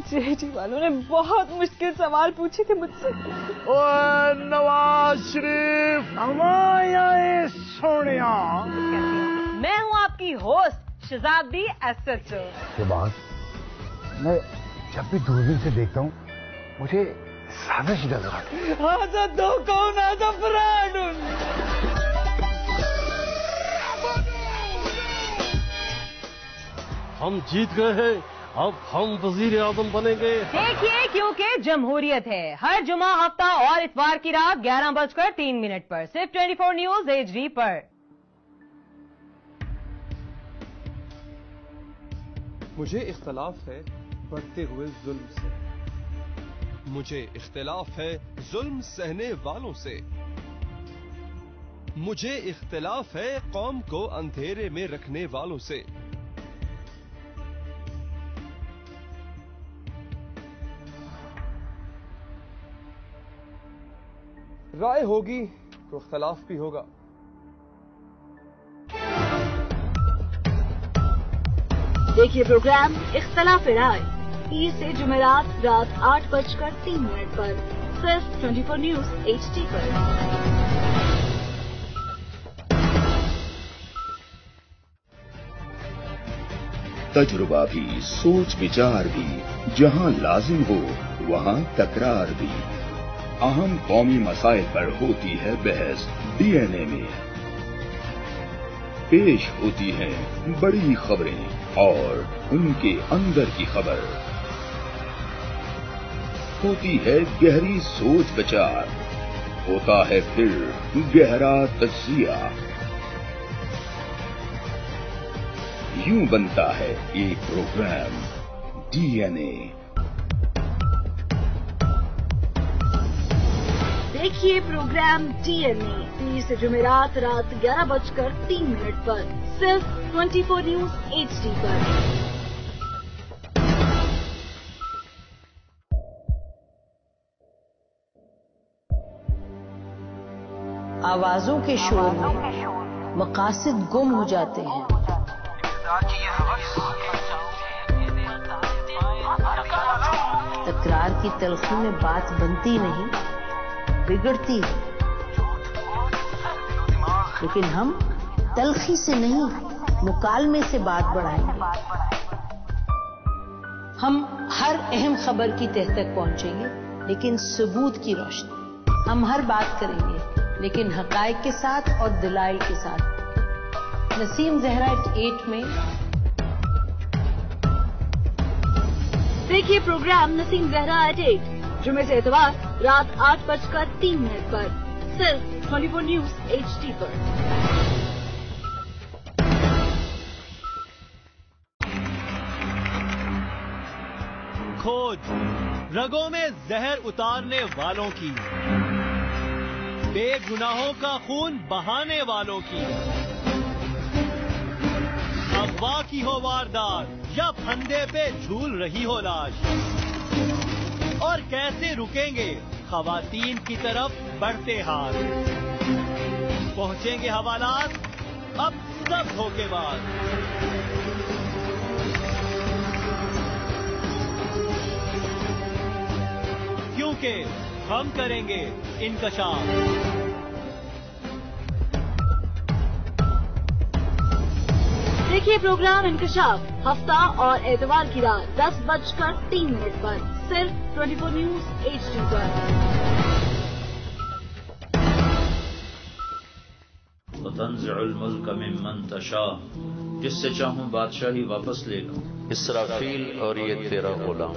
जेडी वालों ने बहुत मुश्किल सवाल पूछे थे मुझसे। ओए नवाज शरीफ, हमारे सोनिया। मैं हूँ आपकी होस्ट शहजादी SHO। के बाद मैं जब भी दूरबीन से देखता हूँ मुझे साजिश नजर आती है। आजा दो कौन आजा फ्रॉड। हम जीत गए हैं, अब हम वजीर आजम बनेंगे। देखिए क्योंकि जमहूरियत है, हर जुमा हफ्ता और इतवार की रात 11:03 पर सिर्फ 24 न्यूज HD पर। मुझे इख्तलाफ है बढ़ते हुए जुल्म से, मुझे इख्तिलाफ है जुल्म सहने वालों से, मुझे इख्तिलाफ है कौम को अंधेरे में रखने वालों से। राय होगी तो इख्तिलाफ भी होगा। देखिए प्रोग्राम इख्तिलाफ राय पीर से जुमेरात रात 8:03 पर सिर्फ 24 न्यूज HD पर। तजुर्बा भी, सोच विचार भी, जहां लाजिम हो वहां तकरार भी। अहम कौमी मसाइल पर होती है बहस DNA में। पेश होती हैं बड़ी खबरें और उनके अंदर की खबर। होती है गहरी सोच विचार, होता है फिर गहरा तजिया। यूं बनता है एक प्रोग्राम DNA। देखिए प्रोग्राम DNA पीर से जुमेरात रात 11:03 पर सिर्फ 24 न्यूज HD पर। आवाजों के शोर में मकासद गुम हो जाते हैं। तकरार की तलखी में बात बनती नहीं, बिगड़ती है। लेकिन हम तलखी से नहीं, मुकालमे से बात बढ़ाएंगे। हम हर अहम खबर की तह तक पहुंचेंगे, लेकिन सबूत की रोशनी। हम हर बात करेंगे, लेकिन हकायक के साथ और दलाइल के साथ। नसीम जहरा 8 में। देखिए प्रोग्राम नसीम जहरा 8 जुमे से इतवार रात 8:03 पर सिर्फ 24 न्यूज HD पर। खोज रगों में जहर उतारने वालों की, बेगुनाहों का खून बहाने वालों की। अगवा की हो वारदात या फंदे पे झूल रही हो लाश, और कैसे रुकेंगे खवातीन की तरफ बढ़ते हाथ। पहुंचेंगे हवालात अब सब धोखेबाज। क्योंकि हम करेंगे इंकशाफ। देखिए प्रोग्राम इंकशाफ हफ्ता और एतवार की रात 10:03 पर सिर्फ 24 न्यूज HD पर। तंज़िउल मुल्क मिम्मन तशा, जिससे चाहूं बादशाही वापस ले लूं। इसराफील और ये तेरा गुलाम।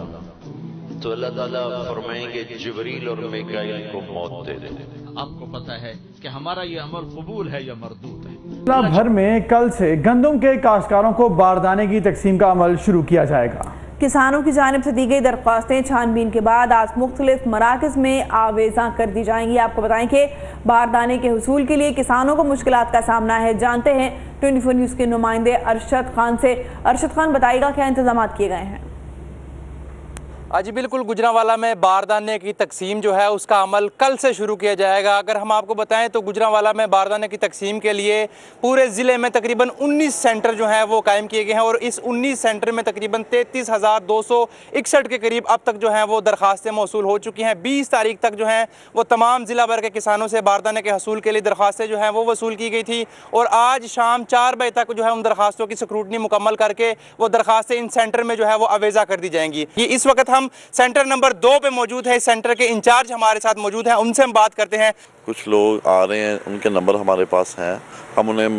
तो अल्लाह ताला फरमाएंगे जिब्रील और मिकाईल को मौत दे दो। आपको पता है कि हमारा ये अमल कबूल है या मरदूद है। जिला भर में कल से गंदम के काश्तकारों को बारदाने की तकसीम का अमल शुरू किया जाएगा। किसानों की जानिब से दी गई दरख्वास्तें छानबीन के बाद आज मुख्तलिफ मराकज़ में आवेज़ा कर दी जाएंगी। आपको बताएं कि बारदाने के हुसूल के लिए किसानों को मुश्किलात का सामना है। जानते हैं 24 न्यूज़ के नुमाइंदे अरशद खान से। अरशद खान, बताइएगा क्या इंतजाम किए गए हैं? जी बिल्कुल, गुजरांवाला में बारदाने की तकसीम जो है उसका अमल कल से शुरू किया जाएगा। अगर हम आपको बताएं तो गुजरांवाला में बारदाने की तकसीम के लिए पूरे ज़िले में तकरीबन 19 सेंटर जो हैं वो कायम किए गए हैं और इस 19 सेंटर में तकरीबन 33,261 के करीब अब तक जो हैं वो दरख्वास्तें मौसूल हो चुकी हैं। 20 तारीख तक जो हैं वो तमाम ज़िला भर के किसानों से बारदाने के हसूल के लिए दरख्वास्तें जो हैं वो वसूल की गई थी और आज शाम 4 बजे तक जो है उन दरख्वास्तों की स्क्रूटनी मुकम्मल करके वो दरख्वास्तें इन सेंटर में जो है वो अवेज़ा कर दी जाएंगी। ये इस वक्त हम सेंटर नंबर 2 पे मौजूद है। सेंटर के इंचार्ज हमारे साथ मौजूद हैं, उनसे हम बात करते हैं। कुछ लोग आ रहे हैं, उनके नंबर हमारे पास हैं, हम उन्हें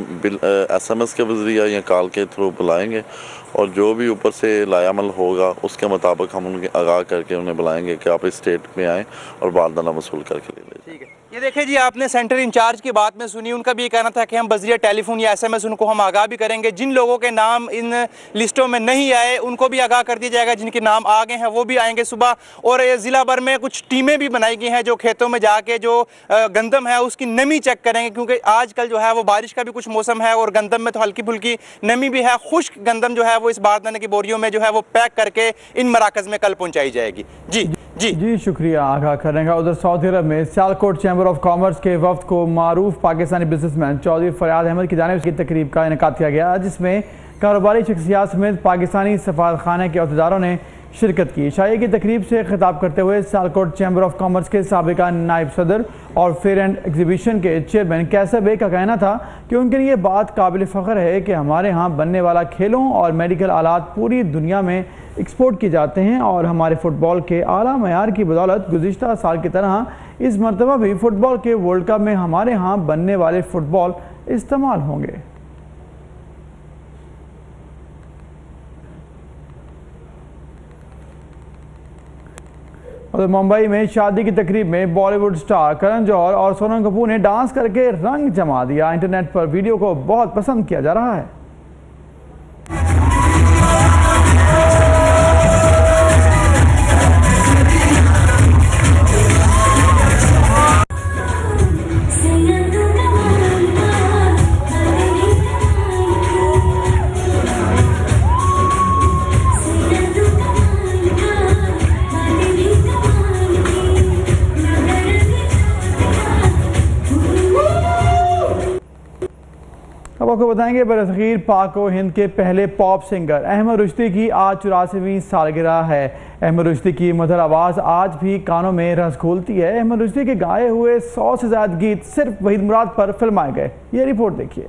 SMS के जरिए या कॉल के थ्रू बुलाएंगे और जो भी ऊपर से लायामल होगा उसके मुताबिक हम उनके आगाह करके उन्हें बुलाएंगे कि आप इस स्टेट में आएँ और बारदाना वसूल करके ले लीजिए। ठीक है, ये देखिए जी, आपने सेंटर इंचार्ज की बात में सुनी। उनका भी ये कहना था कि हम बजरिया टेलीफोन या SMS उनको हम आगाह भी करेंगे। जिन लोगों के नाम इन लिस्टों में नहीं आए उनको भी आगाह कर दिया जाएगा, जिनके नाम आ गए हैं वो भी आएंगे सुबह। और ज़िला भर में कुछ टीमें भी बनाई गई हैं जो खेतों में जाके जो गंदम है उसकी नमी चेक करेंगे, क्योंकि आजकल जो है वो बारिश का भी कुछ मौसम है और गंदम में तो हल्की फुल्की नमी भी है। खुश्क गंदम जो है वो इस बारदाने की बोरियों में जो है वो पैक करके इन मराकज़ में कल पहुँचाई जाएगी। जी शुक्रिया आगाह करेंगे। उधर सऊदी अरब में सियालकोट चैम्बर ऑफ कॉमर्स के वफ्द को मारूफ पाकिस्तानी बिजनेसमैन चौधरी फरियाद अहमद की जानिब से तकरीब का इनेकाद किया गया, जिसमें कारोबारी शख्सियात समेत पाकिस्तानी सफारतखाने के अहदेदारों ने शिरकत की। शाही की तकरीब से खिताब करते हुए सियालकोट चैम्बर ऑफ कॉमर्स के साबिका नायब सदर और फेयर एंड एग्जीबिशन के चेयरमैन कैसर बे का कहना था कि उनके लिए बात काबिल फ़ख्र है कि हमारे यहाँ बनने वाला खेलों और मेडिकल आलात पूरी दुनिया में एक्सपोर्ट किए जाते हैं और हमारे फुटबॉल के आला मयार की बदौलत गुज़िश्ता साल की तरह इस मरतबा भी फुटबॉल के वर्ल्ड कप में हमारे यहाँ बनने वाले फुटबॉल इस्तेमाल होंगे। और मुंबई में शादी की तकरीब में बॉलीवुड स्टार करण जौहर और सोनम कपूर ने डांस करके रंग जमा दिया। इंटरनेट पर वीडियो को बहुत पसंद किया जा रहा है। अब आपको बताएंगे बरसगीर पाक व हिंद के पहले पॉप सिंगर अहमद रुश्ती की आज 84वीं सालगिरह है। अहमद रुश्ती की मधुर आवाज़ आज भी कानों में रस घोलती है। अहमद रुश्ती के गाए हुए 100 से ज़्यादा गीत सिर्फ वहीद मुराद पर फिल्माए गए। ये रिपोर्ट देखिए।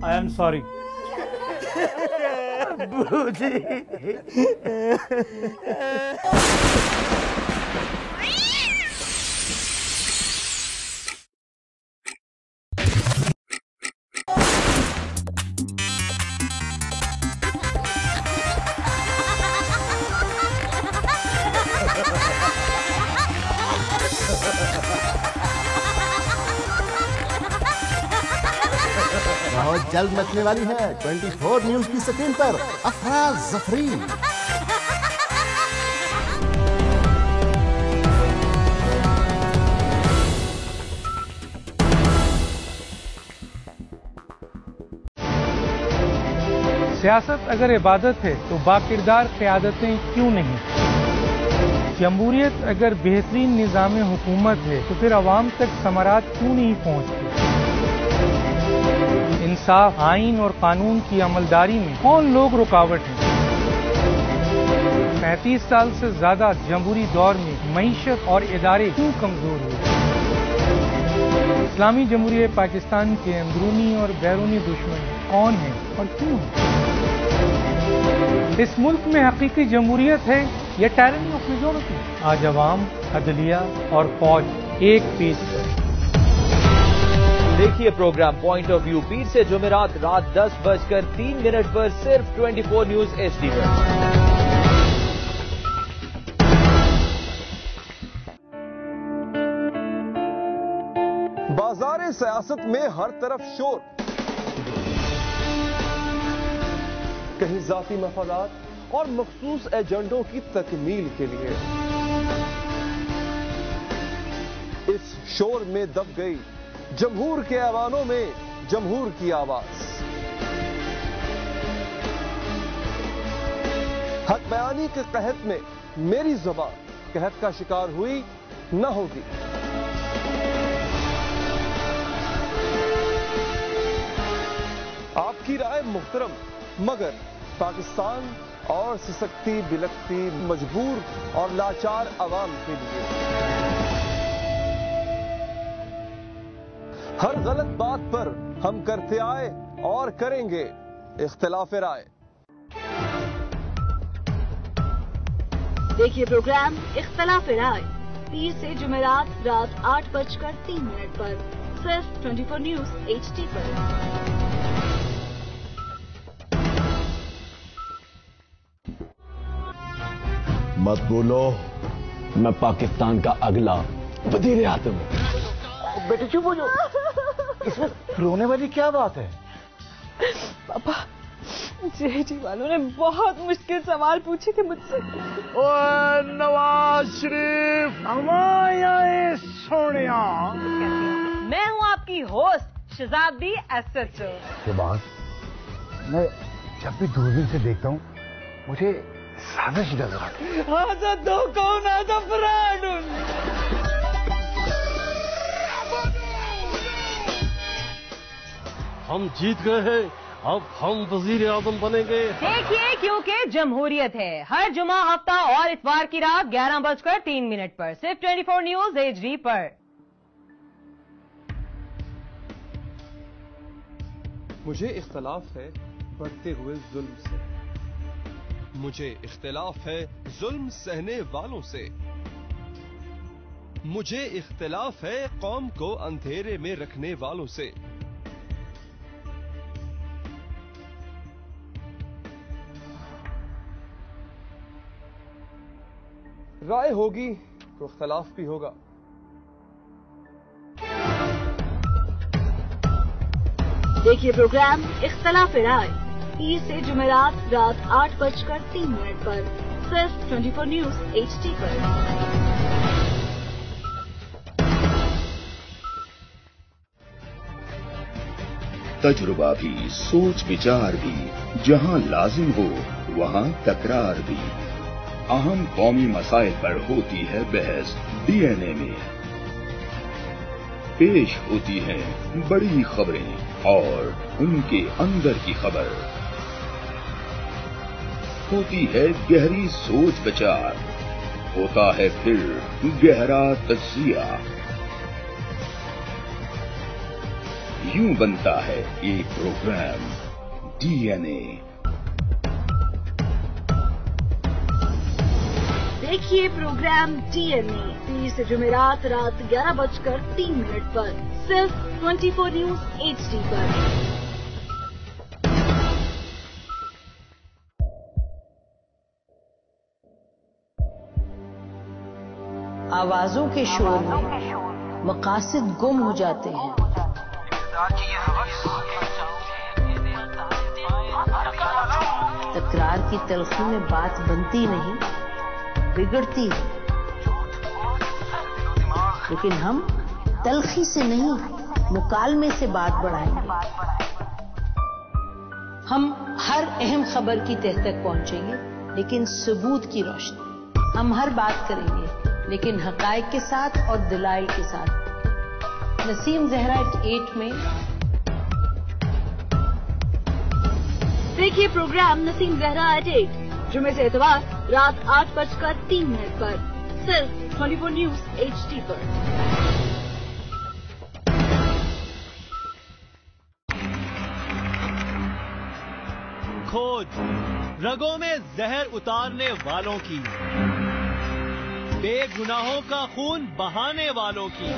I am sorry. बहुत जल्द मचने वाली है 24 न्यूज की स्क्रीन पर अफराज जफरी। सियासत अगर इबादत है तो बाकिरदार क़यादतें क्यों नहीं? जमहूरियत अगर बेहतरीन निज़ाम हुकूमत है तो फिर अवाम तक समरात क्यों नहीं पहुँचती? इंसाफ, आइन और कानून की अमलदारी में कौन लोग रुकावट हैं? 35 साल से ज्यादा जमहूरी दौर में मईशत और इदारे क्यों कमजोर हुए? इस्लामी जमहूरियत पाकिस्तान के अंदरूनी और बैरूनी दुश्मन कौन हैं और क्यों हैं? इस मुल्क में हकीकी जमहूरियत है या टायरनी ऑफ मेजॉरिटी? आज अवाम, अदलिया और फौज एक पीस पर। देखिए प्रोग्राम पॉइंट ऑफ व्यू पीर से जुमेरात रात 10:03 पर सिर्फ 24 न्यूज HD पर। बाजार सियासत में हर तरफ शोर, कहीं जाती मफादात और मखसूस एजेंडों की तकमील के लिए। इस शोर में दब गई जमहूर के ऐवानों में जमहूर की आवाज। हक बयानी के कहत में मेरी ज़बान कहत का शिकार हुई न होगी। आपकी राय मुहतरम, मगर पाकिस्तान और सिसकती बिलकती मजबूर और लाचार अवाम के लिए हर गलत बात पर हम करते आए और करेंगे इख्तिलाफ राय। देखिए प्रोग्राम इख्तिलाफ राय पीर से जुमेरात रात 8:03 पर सिर्फ 24 न्यूज HD पर। मत बोलो, मैं पाकिस्तान का अगला वजीर आज़म हूं। बेटे चुप हो जाओ, इसमें रोने वाली क्या बात है? पापा, जेडी वालों ने बहुत मुश्किल सवाल पूछे थे मुझसे। ओए नवाज शरीफ, हमारे सोनिया। मैं हूँ आपकी होस्ट शहजादी SHO। के बाद मैं जब भी दूरबीन से देखता हूँ मुझे साजिश नजर आती है। आजा दो कौन आजा फ्रॉड। हम जीत गए हैं, अब हम वजीर आजम बनेंगे। देखिए क्योंकि जमहूरियत है हर जुमा, हफ्ता और इतवार की रात 11:03 पर सिर्फ 24 न्यूज HD पर। मुझे इख्तलाफ है बढ़ते हुए जुल्म से। मुझे इख्तिलाफ है जुल्म सहने वालों से। मुझे इख्तिलाफ है कौम को अंधेरे में रखने वालों से। राय होगी तो इख्तिलाफ भी होगा। देखिए प्रोग्राम इख्तिलाफ राय पीर से जुमेरात रात 8:03 पर सिर्फ 24 न्यूज HD पर। तजुर्बा भी, सोच विचार भी, जहां लाजिम हो वहां तकरार भी। अहम कौमी मसाइल पर होती है बहस DNA में। पेश होती हैं बड़ी खबरें और उनके अंदर की खबर। होती है गहरी सोच विचार, होता है फिर गहरा तज्जिया। यूं बनता है एक प्रोग्राम DNA। देखिए प्रोग्राम DNA पीर से जुमेरात रात 11:03 पर सिर्फ 24 न्यूज HD पर। आवाजों के शोर में मकासद गुम हो जाते हैं। प्यार की तलखी में बात बनती नहीं, बिगड़ती है। लेकिन हम तलखी से नहीं, मुकालमे से बात बढ़ाएंगे। हम हर अहम खबर की तह तक पहुंचेंगे, लेकिन सबूत की रोशनी। हम हर बात करेंगे, लेकिन हकायक के साथ और दलाइल के साथ। नसीम जहरा 8 में। देखिए प्रोग्राम नसीम जहरा 8 जुमे से इतवार रात 8:03 पर सिर्फ 24 न्यूज HD पर। खोज रगों में जहर उतारने वालों की, बेगुनाहों का खून बहाने वालों की।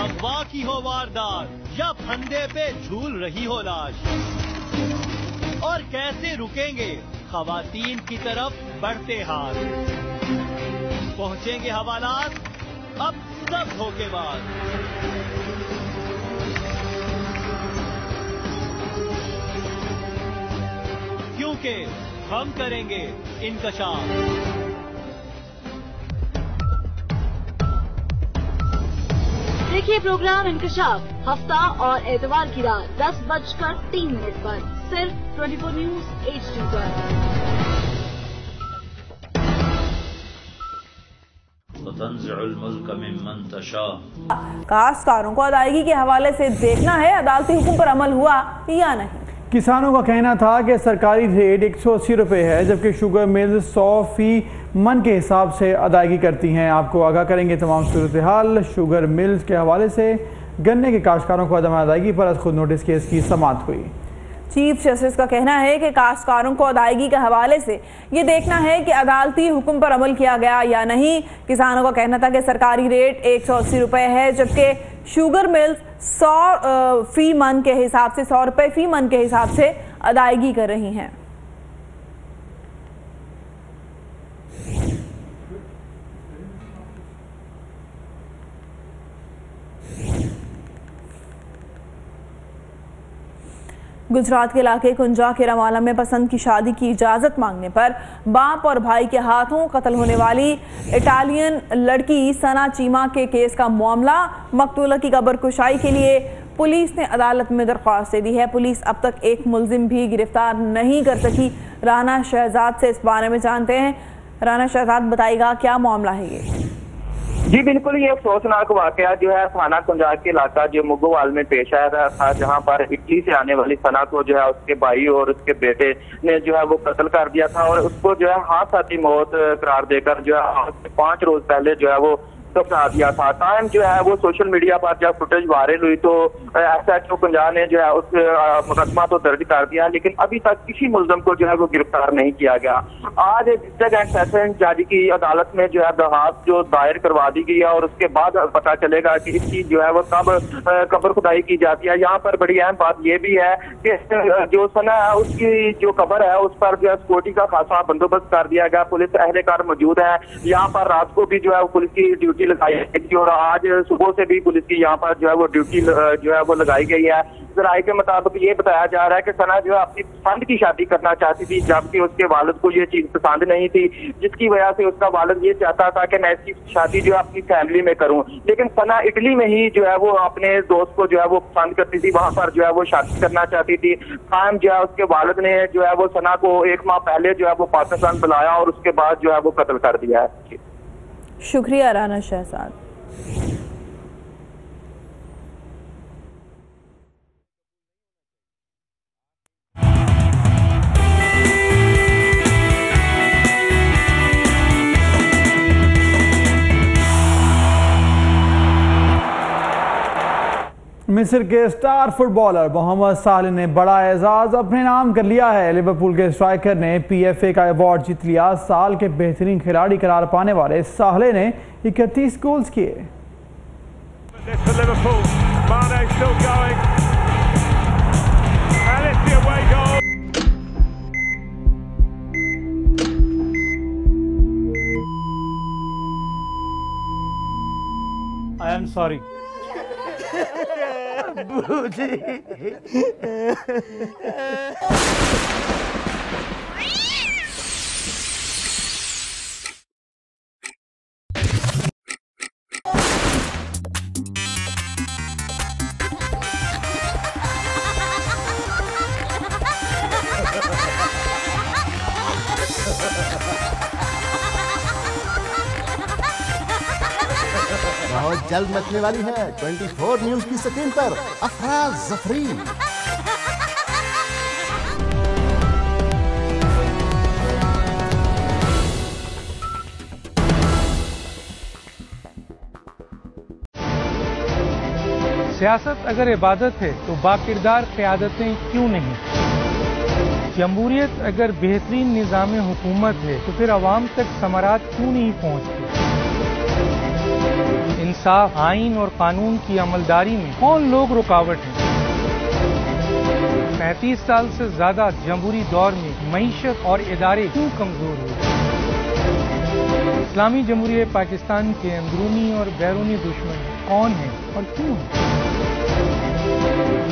अगवा की हो वारदात या फंदे पे झूल रही हो लाश, और कैसे रुकेंगे खवातीन की तरफ बढ़ते हाथ। पहुंचेंगे हवालात अब सब धोखेबाज। क्योंकि हम करेंगे इंकशाफ। देखिए प्रोग्राम इंकशाफ हफ्ता और एतवार की रात 10:03 पर सिर्फ 24 न्यूज HD पर। काश्तकारों को अदायगी के हवाले से देखना है अदालती हुक्म पर अमल हुआ या नहीं। किसानों का कहना था कि सरकारी रेट 180 रुपये है, जबकि शुगर मिल्स 100 मन के हिसाब से अदायगी करती हैं। आपको आगाह करेंगे तमाम सूरत हाल। शुगर मिल्स के हवाले से गन्ने के काश्तकारों को अदम अदायगी पर खुद नोटिस केस की समाअत हुई। चीफ जस्टिस का कहना है कि काश्तकारों को अदायगी के हवाले से ये देखना है कि अदालती हुक्म पर अमल किया गया या नहीं। किसानों का कहना था कि सरकारी रेट 180 रुपये है, जबकि शुगर मिल्स 100 फी मन के हिसाब से 100 रुपये फी मन के हिसाब से अदायगी कर रही हैं। गुजरात के इलाके कुंजा के रवाला में पसंद की शादी की इजाज़त मांगने पर बाप और भाई के हाथों कत्ल होने वाली इटालियन लड़की सना चीमा के केस का मामला। मकतूला की कब्रकुशाई के लिए पुलिस ने अदालत में दरख्वास्त दे दी है। पुलिस अब तक एक मुलजिम भी गिरफ्तार नहीं कर सकी। राना शहजाद से इस बारे में जानते हैं। राना शहजाद, बताइएगा क्या मामला है ये? जी बिल्कुल, ये अफसोसनाक वाकया जो है थाना कुंजा के इलाका जो मुग्गोवाल में पेश आया था, जहां पर इटली से आने वाली सना को जो है उसके भाई और उसके बेटे ने जो है वो कत्ल कर दिया था और उसको जो है हादसाती मौत करार देकर जो है 5 रोज पहले जो है वो दफना दिया था। टाइम जो है वो सोशल मीडिया पर जब फुटेज वायरल हुई तो SHO कुंजा ने जो है उस मुकदमा तो दर्ज कर दिया, लेकिन अभी तक किसी मुलजम को जो है वो गिरफ्तार नहीं किया गया। आज डिस्ट्रिक्ट एंड सेशन जज की अदालत में जो है दरखास्त जो दायर करवा दी गई है और उसके बाद पता चलेगा कि इसकी जो है वो कब कब्र खुदाई की जाती है। यहाँ पर बड़ी अहम बात ये भी है कि जो सना है उसकी जो कब्र है उस पर जो है सिक्योरिटी का खासा बंदोबस्त कर दिया गया। पुलिस अहलकार मौजूद है। यहाँ पर रात को भी जो है पुलिस की ड्यूटी लगाई गई और आज सुबह से भी पुलिस की यहाँ पर जो है वो ड्यूटी जो है वो लगाई गई है। जराये के मुताबिक ये बताया जा रहा है कि सना जो है अपनी पसंद की शादी करना चाहती थी, जबकि उसके वालिद को ये चीज पसंद नहीं थी, जिसकी वजह से उसका वालिद ये चाहता था कि मैं इसकी शादी जो है अपनी फैमिली में करूं। लेकिन सना इटली में ही जो है वो अपने दोस्त को जो है वो पसंद करती थी, वहां पर जो है वो शादी करना चाहती थी। कायम जो है उसके वालिद ने जो है वो सना को 1 माह पहले जो है वो पाकिस्तान बुलाया और उसके बाद जो है वो कत्ल कर दिया है। शुक्रिया राना शहजाद। मिस्र के स्टार फुटबॉलर मोहम्मद सालेह ने बड़ा एजाज अपने नाम कर लिया है। लिवरपूल के स्ट्राइकर ने PFA का अवार्ड जीत लिया। साल के बेहतरीन खिलाड़ी करार पाने वाले सालेह ने 31 गोल्स किए। I am sorry. बूजी। बहुत जल्द मचने वाली है 24 न्यूज की स्क्रीन पर अफराज जफरी। सियासत अगर इबादत है तो बाकिरदार क़यादतें क्यों नहीं? जमहूरियत अगर बेहतरीन निज़ाम हुकूमत है तो फिर अवाम तक समारात क्यों नहीं पहुंचती? इंसाफ, आइन और कानून की अमलदारी में कौन लोग रुकावट हैं? 35 साल से ज्यादा जमहूरी दौर में मईशत और इदारे क्यों कमजोर हुए? इस्लामी जमहूरियत पाकिस्तान के अंदरूनी और बैरूनी दुश्मन कौन हैं और क्यों हैं?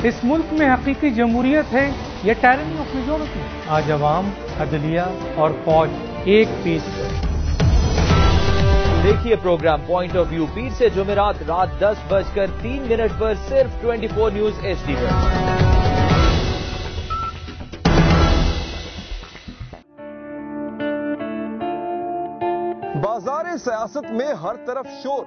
इस मुल्क में हकीकी जमहूरियत है या टायरनी ऑफ मेजॉरिटी? आज अवाम, अदलिया और फौज एक पेज पर। देखिए प्रोग्राम पॉइंट ऑफ व्यू पीर से जुमेरात रात 10:03 पर सिर्फ 24 न्यूज HD पर। बाजार सियासत में हर तरफ शोर,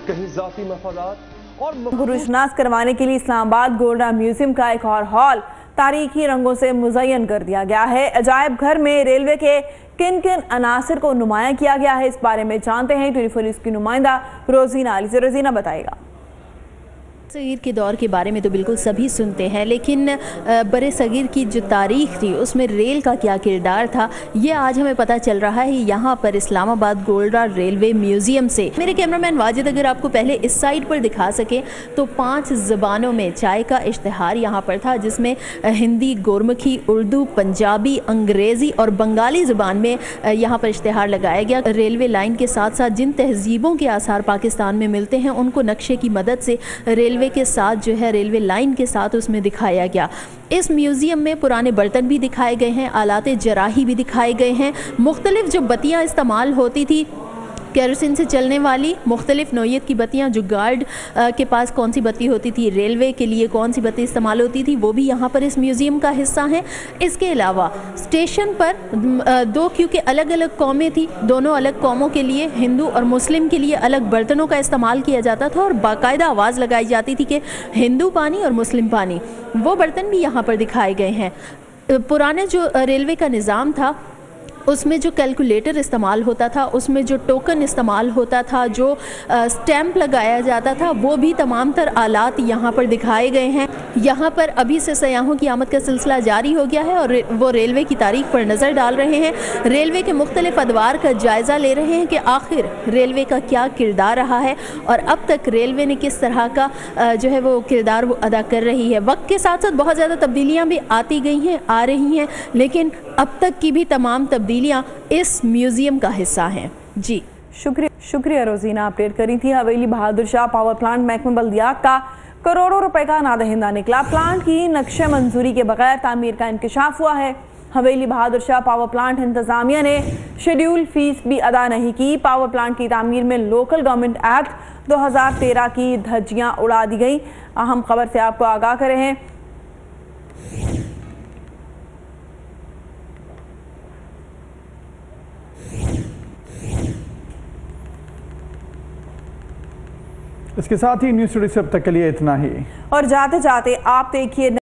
कहीं जाती मफादात और गुरुशनास करवाने के लिए इस्लामाबाद गोल्डा म्यूजियम का एक और हॉल तारीखी रंगों से मुज़य्यन कर दिया गया है। अजायब घर में रेलवे के किन किन अनासिर को नुमाया किया गया है, इस बारे में जानते हैं 24 न्यूज़ की नुमाइंदा रोजीना अली से। रोजीना बताएगा। सगीर के दौर के बारे में तो बिल्कुल सभी सुनते हैं, लेकिन बड़े सगीर की जो तारीख थी उसमें रेल का क्या किरदार था ये आज हमें पता चल रहा है यहाँ पर इस्लामाबाद गोल्डा रेलवे म्यूजियम से। मेरे कैमरामैन वाजिद अगर आपको पहले इस साइड पर दिखा सके तो 5 ज़बानों में चाय का इश्तिहार यहाँ पर था, जिसमें हिंदी, गुरमुखी, उर्दू, पंजाबी, अंग्रेज़ी और बंगाली ज़ुबान में यहाँ पर इश्तिहार लगाया गया। रेलवे लाइन के साथ साथ जिन तहजीबों के आसार पाकिस्तान में मिलते हैं उनको नक्शे की मदद से रेलवे के साथ जो है रेलवे लाइन के साथ उसमें दिखाया गया। इस म्यूजियम में पुराने बर्तन भी दिखाए गए हैं, आलाते जराही भी दिखाए गए हैं, मुख्तलिफ जो बत्तियां इस्तेमाल होती थी केरोसिन से चलने वाली, मुख्तलिफ नौइयत की बत्तियां, जो गार्ड के पास कौन सी बत्ती होती थी, रेलवे के लिए कौन सी बत्ती इस्तेमाल होती थी, वो भी यहाँ पर इस म्यूज़ियम का हिस्सा हैं। इसके अलावा स्टेशन पर दो, क्योंकि अलग अलग कौमें थी, दोनों अलग कौमों के लिए, हिंदू और मुस्लिम के लिए अलग बर्तनों का इस्तेमाल किया जाता था और बाकायदा आवाज़ लगाई जाती थी कि हिंदू पानी और मुस्लिम पानी। वो बर्तन भी यहाँ पर दिखाए गए हैं। पुराने जो रेलवे का निज़ाम था उसमें जो कैलकुलेटर इस्तेमाल होता था, उसमें जो टोकन इस्तेमाल होता था, जो स्टैंप लगाया जाता था, वो भी तमाम तर आलात यहाँ पर दिखाए गए हैं। यहाँ पर अभी से सयाहों की आमद का सिलसिला जारी हो गया है और वो रेलवे की तारीख पर नज़र डाल रहे हैं, रेलवे के मुख्तलिफ अदवार का जायज़ा ले रहे हैं कि आखिर रेलवे का क्या किरदार रहा है और अब तक रेलवे ने किस तरह का जो है वो किरदार वो अदा कर रही है। वक्त के साथ साथ बहुत ज़्यादा तब्दीलियाँ भी आती गई हैं, आ रही हैं, लेकिन अब तक की भी तमाम तब्दीलियाँ इस म्यूज़ियम का हिस्सा हैं। जी शुक्रिया रोजीना, अपडेट करी थी। हवेली बहादुर शाह पावर प्लांट महकमा बल्दियात का करोड़ों रुपए का नादहिंदा निकला। प्लांट की नक्शे मंजूरी के बगैर तामीर का इंकशाफ हुआ है। हवेली बहादुर शाह पावर प्लांट इंतजामिया ने शेड्यूल फीस भी अदा नहीं की। पावर प्लांट की तामीर में लोकल गवर्नमेंट एक्ट 2013 की धज्जियां उड़ा दी गई। अहम खबर से आपको आगाह कर रहे हैं। इसके साथ ही न्यूज़ स्टूडियो से अब तक के लिए इतना ही, और जाते जाते आप देखिए